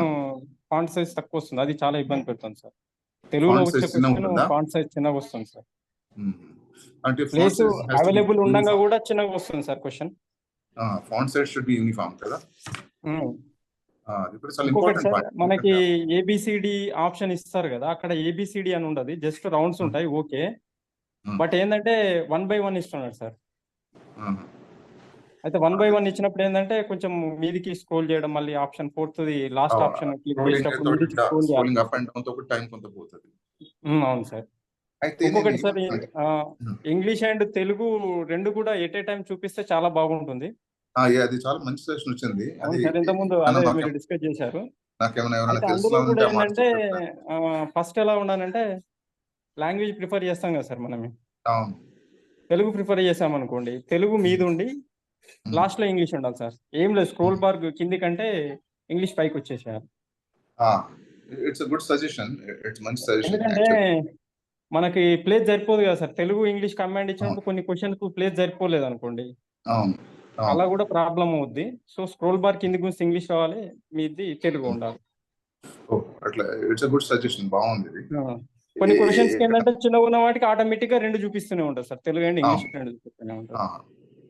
ఫాంట్ సైజ్ తక్కువ వస్తుంది. అది చాలా ఇబ్బంది పెడుతుంది సార్. తెలుగులో వచ్చే క్వశ్చన్ ఫాంట్ సైజ్ చిన్నగా వస్తుంది సార్. అంటే ప్లేస్ అవైలబుల్ ఉండగా కూడా చిన్నగా వస్తుంది sir question. Font size should be uniform కదా. అది కూడా చాలా ఇంకొకటి ఇంపార్టెంట్ సార్, పాయింట్. మనకి ఏబిసిడి ఆప్షన్ ఇస్తారు కదా, అక్కడ ఏబిసిడి అని ఉండదు, జస్ట్ రౌండ్స్ ఉంటాయి. ఓకే, బట్ ఏంటంటే 1 by 1 ఇస్తున్నాడు సార్. అయితే 1 by 1 ఇచ్చినప్పుడు ఏంటంటే కొంచెం మీదికి స్క్రోల్ చేయడం, మళ్ళీ option fourth last option click చేసేటప్పుడు మీదికి స్క్రోల్ స్క్రోలింగ్ అప్ చేయాలి. అండ్ డౌన్ తో టైం కొంత పోతుంది. అవును సార్. అయితే నేను ఇంకొకటి సార్, ఏమంటున్నా- ఇంగ్లీష్ అండ్ తెలుగు రెండు కూడా ఎట్ ఏ టైం చూపిస్తే చాలా బాగుంటుంది. అది చాలా మంచి సజెషన్ వచ్చింది. అవును అది సార్, ఇంతకుముందు ఏమన్నా అదే నాకేం- మీరు డిస్కస్ చేశారు. నాకేమైనా ఎవరైనా అయితే తెలిసిన అందులో కూడా ఉంటే ఆ మాట ఏంటంటే చెప్పండి. ఫస్ట్ ఎలా ఉండాలంటే లాంగ్వేజ్ ప్రిఫర్ చేస్తాం కదా సార్ మనం. అవును. తెలుగు ప్రిఫర్ చేసాం అనుకోండి, తెలుగు మీద ఉండి లాస్ట్ లో ఇంగ్లీష్ ఉండాలి సార్. ఏం లేదు, స్క్రోల్ బార్ కింది కంటే ఇంగ్లీష్ పైకి వచ్చేసేయాలి. It's good suggestion. ఇట్స్ మంచి సజెషన్. ఎందుకంటే మనకి ప్లేస్ సరిపోదు కదా సార్, తెలుగు ఇంగ్లీష్ కమాండ్ ఇచ్చినప్పుడు కొన్ని క్వశ్చన్స్ ప్లేస్ సరిపోలేదు అనుకోండి, అవును. అలా కూడా ప్రాబ్లం అవుద్ది. సో స్క్రోల్ బార్ కింది గురించి ఇంగ్లీష్ రావాలి, మీది తెలుగు ఉండాలి. అట్లా ఇట్స్ గుడ్ సజెషన్. బాగుంది ఇది. కొన్ని క్వశ్చన్స్ ఏంటంటే చిన్నగా ఉన్న వాటికి ఆటోమేటిక్ గా రెండు చూపిస్తూనే ఉంటుంది సార్, తెలుగు అండ్ ఇంగ్లీష్ రెండు చూపిస్తూనే ఉంటుంది.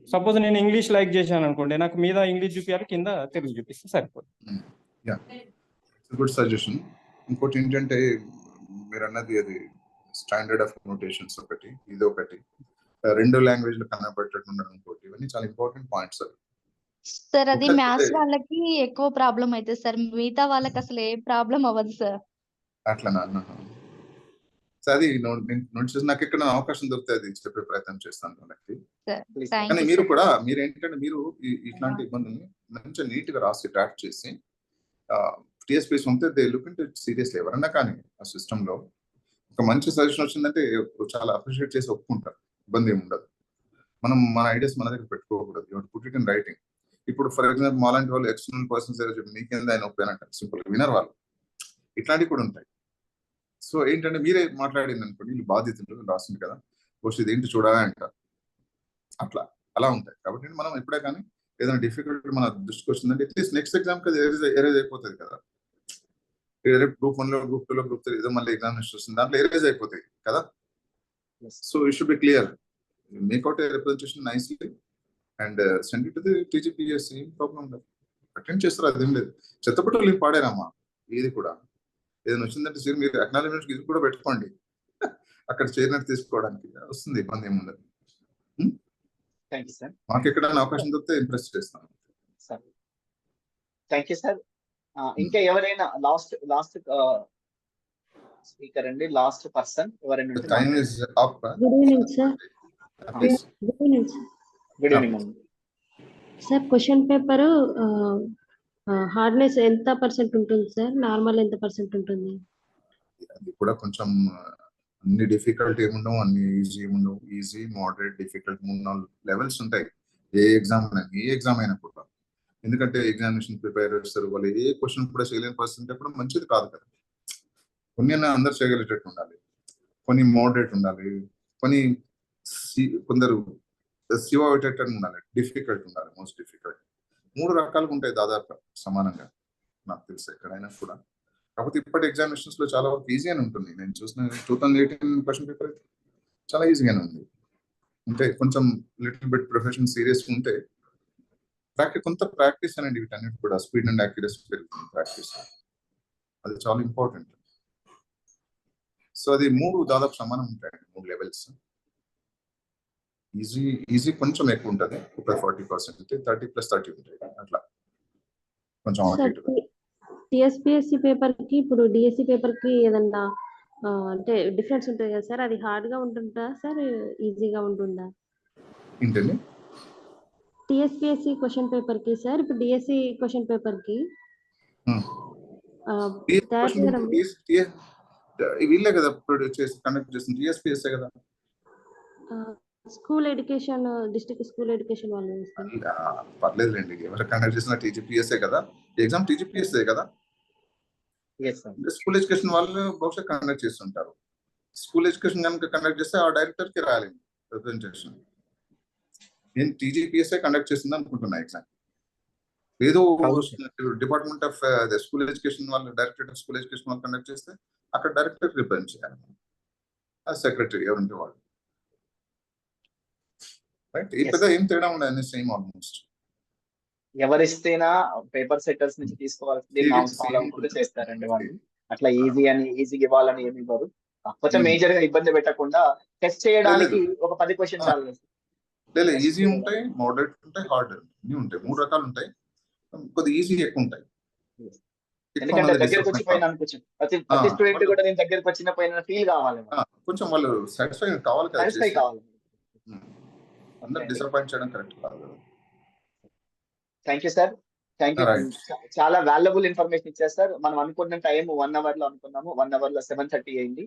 సపోజ్ నేను ఇంగ్లీష్ లైక్ చేశాను అనుకోండి, నాకు మీద ఇంగ్లీష్ చూపించాలి, కింద తెలుగు చూపిస్తే సరిపోతుంది. Good suggestion. ఇంకోటి ఏంటంటే మీరు అన్నది అది స్టాండర్డ్ ఆఫ్ నోటేషన్స్ ఒకటి, ఇది ఒకటి, రెండు లాంగ్వేజ్ లో కనబడేటట్టు ఉండడం ఇంకోటి, ఇవన్నీ చాలా ఇంపార్టెంట్ పాయింట్స్. అది సార్ అది మ్యాథ్స్ వాళ్ళకి ఎక్కువ ప్రాబ్లం అవుతుంది సార్, మిగతా వాళ్ళకి అసలు ఏ ప్రాబ్లం అవ్వదు సార్. అట్లా అది నోట్స్ నాకు ఎక్కడ అవకాశం దొరికితే అది చెప్పే ప్రయత్నం చేస్తాను వాళ్ళకి. కానీ మీరు కూడా మీరు ఏంటంటే మీరు ఇట్లాంటి ఇబ్బందుల్ని మంచిగా నీట్ గా రాసి డ్రాఫ్ట్ చేసి టీఎస్పీఎస్ ఉంటే దే లుక్ ఇంటూ సీరియస్లీ. ఎవరన్నా కానీ ఆ సిస్టమ్ లో ఒక మంచి సజెషన్ వచ్చిందంటే చాలా అప్రిషియేట్ చేసి ఒప్పుకుంటారు, ఇబ్బంది ఏమి ఉండదు. మనం మన ఐడియాస్ మన దగ్గర పెట్టుకోకూడదు. You put it in writing. ఇప్పుడు ఫర్ ఎగ్జాంపుల్ మాలాంటి వాళ్ళు ఎక్స్టర్నల్ పర్సన్స్ చెప్పి మీకేంది ఆయన ఒప్పుకోనంటారు, సింపుల్ వినర్ వాళ్ళు. ఇట్లాంటివి కూడా ఉంటాయి. సో ఏంటంటే మీరే మాట్లాడింది అనుకోండి, వీళ్ళు బాధితులు రాస్తుంది కదా, పోస్ట్ ఇది ఏంటి చూడాలి అంటారు. అలా ఉంటాయి. కాబట్టి మనం ఎప్పుడే కానీ ఏదైనా డిఫికల్ట్ మన దృష్టికి వచ్చిందంటే అట్లీస్ట్ నెక్స్ట్ ఎగ్జామ్కి అది ఎరేజ్ అయిపోతుంది కదా. గ్రూప్ 1లో గ్రూప్ 2లో గ్రూప్ 3 ఏదో మళ్ళీ ఎగ్జామినేషన్ వస్తుంది, దాంట్లో ఎరేజ్ అయిపోతాయి కదా. So it should be clear. Make out A representation nicely and send it to the TGPSC. Problem ఉండదు, అటెండ్ చేస్తారు, అదేం లేదు. చెత్తపట్టులు ఏం పాడారమ్మా. ఇది కూడా ఏదైనా వచ్చిందంటే సరే మీరు అక్నాలజ్మెంట్ ఇది కూడా పెట్టుకోండి, అక్కడ చేరినట్టు తీసుకోవడానికి వస్తుంది, ఇబ్బంది ఏమి ఉండదు. Thank you sir. మాకు ఎక్కడైనా అవకాశం దొరికితే ఇంప్రెస్ చేస్తాను సార్. Thank you sir. ఇంకా ఎవరైనా లాస్ట్ స్పీకర్ అండి, లాస్ట్ పర్సన్ ఎవరైనా time is up. Good evening sir. Good evening sir. Good evening అండి. సార్ క్వశ్చన్ పేపర్ హార్డ్నెస్ ఎంత పర్సెంట్ ఉంటుంది సార్, నార్మల్ ఎంత పర్సెంట్ ఉంటుంది? అది కూడా కొంచెం అన్ని డిఫికల్ట్ ఏముండవు, అన్ని ఈజీ ఏముండవు. ఈజీ, మోడరేట్, డిఫికల్ట్ 3-4 లెవెల్స్ ఉంటాయి ఏ ఎగ్జామ్ అయినా కూడా. ఎందుకంటే ఎగ్జామినేషన్ ప్రిపేర్ చేస్తారు వాళ్ళు, ఏ క్వశ్చన్ కూడా చేయలేని పరిస్థితి కూడా మంచిది కాదు కదా. కొన్ని అందరు చేయగలిగేటట్టు ఉండాలి, కొన్ని మోడరేట్ ఉండాలి, కొందరు శివ పెట్టేటట్టు ఉండాలి, డిఫికల్ట్ ఉండాలి, మోస్ట్ డిఫికల్ట్. 3 రకాలుగా ఉంటాయి దాదాపు సమానంగా నాకు తెలిసి ఎక్కడైనా కూడా. కాకపోతే ఇప్పటి ఎగ్జామినేషన్స్ లో చాలా వరకు ఈజీగానే ఉంటుంది. నేను చూసిన 2018 క్వశ్చన్ పేపర్ అయితే చాలా ఈజీగానే ఉంది. అంటే కొంచెం లిటిల్ బిట్ ప్రొఫెషన్ సీరియస్ ఉంటే కొంత ప్రాక్టీస్ అనేది వీటన్నిటి కూడా స్పీడ్ అండ్ యాక్యురసీ పెరుగుతుంది ప్రాక్టీస్, అది చాలా ఇంపార్టెంట్. సో అది 3 దాదాపు సమానం ఉంటాయండి, 3 లెవెల్స్. ఈజీ కొంచెం ఎక్కువ ఉంటుంది, ఒక 40%, 30+30 ఉంటాయి అట్లా కొంచెం. టిఎస్పిఎస్సి పేపర్ కి ఇప్పుడు డిఎస్సి పేపర్ కి ఏదన్నా అంటే డిఫరెన్స్ ఉంటుంది కదా సార్, అది హార్డ్ గా ఉంటుందా సార్, ఈజీగా ఉంటుందా? ఏంటండి టిఎస్పిఎస్సి క్వశ్చన్ పేపర్ కి సార్, ఇప్పుడు డిఎస్సి క్వశ్చన్ పేపర్ కి వీళ్ళే కదా కండక్ట్ చేస్తుంది, టిఎస్పిఎస్ఏ కదా. School education, district school education వాళ్ళు పర్లేదులేండి, ఎవరు కండక్ట్ చేసిన టీజీపీఎస్ఏ కదా, ఎగ్జామ్ టీజీపీఎస్ఏ కదా. స్కూల్ ఎడ్యుకేషన్ వాళ్ళు బహుశా కండక్ట్ చేస్తుంటారు. స్కూల్ ఎడ్యుకేషన్ కనుక కండక్ట్ చేస్తే ఆ డైరెక్టర్ కి రాయాలి రిప్రజెంటేషన్. నేను టీజీపీఎస్ఏ కండక్ట్ చేస్తుంది అనుకుంటున్నా ఎగ్జామ్. ఏదో డిపార్ట్మెంట్ ఆఫ్ స్కూల్ ఎడ్యుకేషన్ వాళ్ళు, డైరెక్టరేట్ ఆఫ్ స్కూల్ ఎడ్యుకేషన్ వాళ్ళు కండక్ట్ చేస్తే అక్కడ డైరెక్టర్ రిప్రజెంట్ చేయాలి, సెక్రటరీ ఎవరుంటే వాళ్ళు. రైట్. ఈ పెద్ద ఏం తేడా ఉండదు, సేమ్ ఆల్మోస్ట్. ఎవరిస్తేనా పేపర్ సెట్టర్స్ నుంచి తీసుకోవాల్సింది నామ్స్ ఫాలో అవ్వకుండా చేస్తారండి వాళ్ళు. అట్లా ఈజీగా ఇవ్వాలని ఏమి ఇవ్వరు. కాకపోతే మేజర్ గా ఇబ్బంది పెట్టకుండా టెస్ట్ చేయడానికి ఒక 10 క్వశ్చన్ చాలు. లేదు, ఈజీ ఉంటాయి, మోడరేట్ ఉంటాయి, హార్డ్ అన్ని ఉంటాయి. 3 రకాలు ఉంటాయి. కొద్దిగా ఈజీ ఎక్కువ ఉంటాయి. ఎందుకంటే దగ్గరకు వచ్చి పైన అనిపించింది ప్రతి స్టూడెంట్ కూడా నేను దగ్గరకు వచ్చిన పైన ఫీల్ కావాలి, కొంచెం వాళ్ళు సాటిస్ఫై కావాలి కదా, సాటిస్ఫై కావాలి. అందరూ డిసప్పాయింట్ చేయడం కరెక్ట్ కాదు కదా. Thank you sir, thank you. చాలా వాల్యుబుల్ ఇన్ఫర్మేషన్ ఇచ్చారు సార్. మనం అనుకున్న టైం 1 hour లో అనుకున్నాము, 1 hour లో 7:30 అయింది.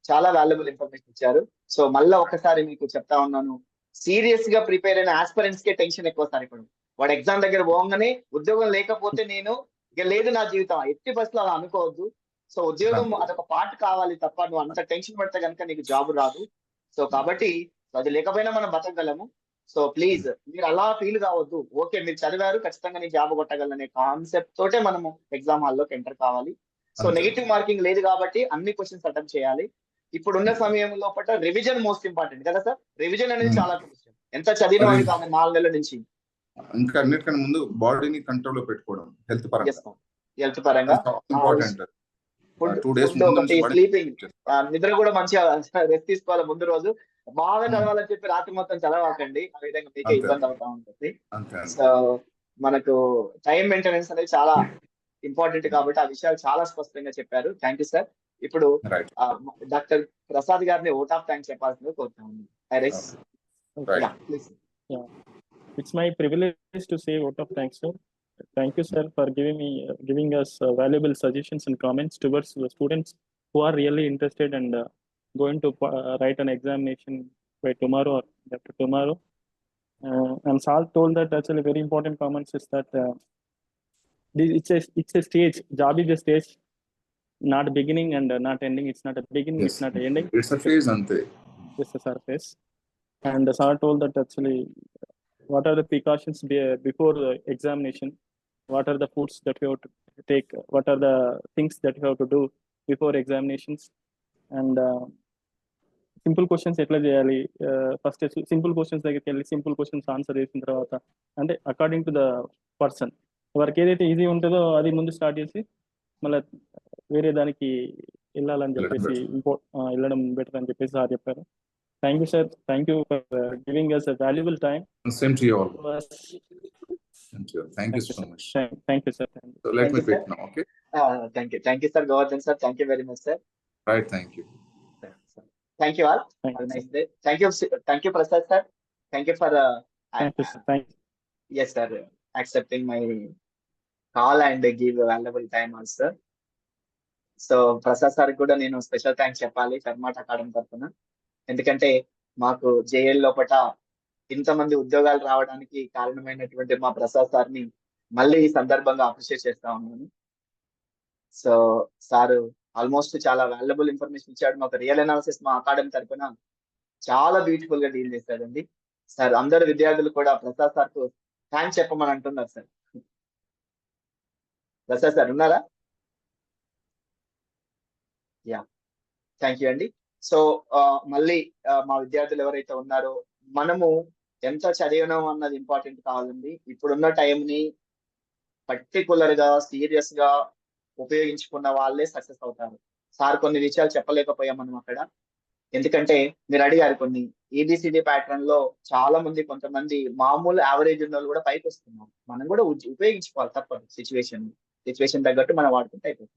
చాలా వాల్యుబుల్ ఇన్ఫర్మేషన్ ఇచ్చారు. సో మళ్ళీ ఒకసారి మీకు చెప్తా ఉన్నాను, సీరియస్ గా ప్రిపేర్ అయిన ఆస్పిరెంట్స్ కే టెన్షన్ ఎక్కువ సార్. ఇప్పుడు వాడు ఎగ్జామ్ దగ్గర పోగానే ఉద్యోగం లేకపోతే నేను ఇక లేదు నా జీవితం, ఎట్టి బస్సులో అలా అనుకోవద్దు. సో ఉద్యోగం అదొక పార్ట్ కావాలి తప్ప నువ్వు అంత టెన్షన్ పడితే కనుక నీకు జాబ్ రాదు. సో కాబట్టి అది లేకపోయినా మనం బతకగలము. సో ప్లీజ్ మీరు అలా ఫీల్ కావద్దు. ఓకే మీరు చదివారు, ఖచ్చితంగా నీ జాబ్ కొట్టగలనే కాన్సెప్ట్ తోటే మనము ఎగ్జామ్ హాల్లోకి ఎంటర్ కావాలి. సో నెగిటివ్ మార్కింగ్ లేదు కాబట్టి అన్ని క్వశ్చన్స్ అటెంప్ట్ చేయాలి. ఇప్పుడున్న సమయం లోపల రివిజన్ మోస్ట్ ఇంపార్టెంట్ కదా సార్. రివిజన్ అనేది చాలా ముఖ్యం. ఎంత చదివినా అది కాదు 4 నెలల నుంచి. ఇంకా అన్నిటికన్నా ముందు బాడీని కంట్రోల్ లో పెట్టుకోవడం, హెల్త్ పరంగా ఇంపార్టెంట్. స్లీపింగ్, నిద్ర కూడా మంచిగా రెస్ట్ తీసుకోవాలి. ముందు రోజు బాగా చదవాలని చెప్పి రాత్రి మొత్తం చదవకండి, ఆ విధంగా మీకే ఇబ్బంది అవుతా ఉంటుంది. సో మనకు టైం మెయింటెనెన్స్ అనేది చాలా ఇంపార్టెంట్ కాబట్టి ఆ విషయాలు చాలా స్పష్టంగా చెప్పారు. Thank you sir. ఇప్పుడు డాక్టర్ ప్రసాద్ గారిని ఓట్ ఆఫ్ థ్యాంక్స్ చెప్పాల్సిందిగా కోరుతున్నాను. It's my privilege to say vote of thanks, sir. Thank you, sir, for giving us valuable suggestions and comments towards the students who are really interested and going to write an examination by tomorrow or after tomorrow. And Sal told that actually very important comments is that it's a stage. Job is a stage, not beginning and not ending. It's not a beginning. Yes. It's not a ending. It's a phase, ante. It's a surface. And Sal told that actually, what are the precautions before the examination? What are the foods that you have to take? What are the things that you have to do before examinations? And simple questions etla cheyali. First simple questions దగ్గరికి వెళ్ళి simple questions answer చేసిన తర్వాత అంటే according to the person ఎవరికి ఏదైతే easy ఉంటుందో అది ముందు స్టార్ట్ చేసి మళ్ళీ వేరే దానికి వెళ్ళాలని చెప్పేసి వెళ్ళడం బెటర్ అని చెప్పేసి సార్ చెప్పారు. Thank you, sir. Thank you for giving us a valuable time. Same to you all. Thank you so much. Thank you, sir. So let me quit now, okay? Thank you, sir. Govardhan sir. Thank you very much, sir. Right, thank you. Thank you all. Have a nice day. Thank you, Prasad sir. Thank you for thank you, sir. Thank you. Yes, sir. Accepting my call and give a valuable time also. So Prasad sir కూడా నేను special thanks చెప్పాలి కర్మాట academy తరఫున. ఎందుకంటే మాకు JL లోపల ఇంతమంది ఉద్యోగాలు రావడానికి కారణమైనటువంటి మా ప్రసాద్ సార్ని మళ్ళీ ఈ సందర్భంగా అప్రిషియేట్ చేస్తా ఉన్నాను. సో సార్ ఆల్మోస్ట్ చాలా వాల్యుబుల్ ఇన్ఫర్మేషన్ ఇచ్చాడు. మాకు రియల్ అనాలిసిస్ మా అకాడమీ తరఫున చాలా బ్యూటిఫుల్ గా డీల్ చేశాడండి సార్. అందరు విద్యార్థులు కూడా ప్రసాద్ సార్ కు థ్యాంక్స్ చెప్పమని అంటున్నారు సార్. ప్రసాద్ సార్ ఉన్నారా? యా, థ్యాంక్ యూ అండి. సో మళ్ళీ మా విద్యార్థులు ఎవరైతే ఉన్నారో మనము ఎంత చదివినాం అన్నది ఇంపార్టెంట్ కావాలండి. ఇప్పుడున్న టైంని పర్టికులర్ గా సీరియస్ గా ఉపయోగించుకున్న వాళ్ళే సక్సెస్ అవుతారు. సార్ కొన్ని విషయాలు చెప్పలేకపోయాం మనం అక్కడ, ఎందుకంటే మీరు అడిగారు కొన్ని ఏబిసిడి ప్యాటర్న్ లో చాలా మంది కొంతమంది మామూలు యావరేజ్ ఉన్న వాళ్ళు కూడా పైకి వస్తున్నారు. మనం కూడా ఉపయోగించుకోవాలి, తప్పదు. సిచ్యువేషన్ తగ్గట్టు మనం వాడుకుంటే అయిపోతుంది.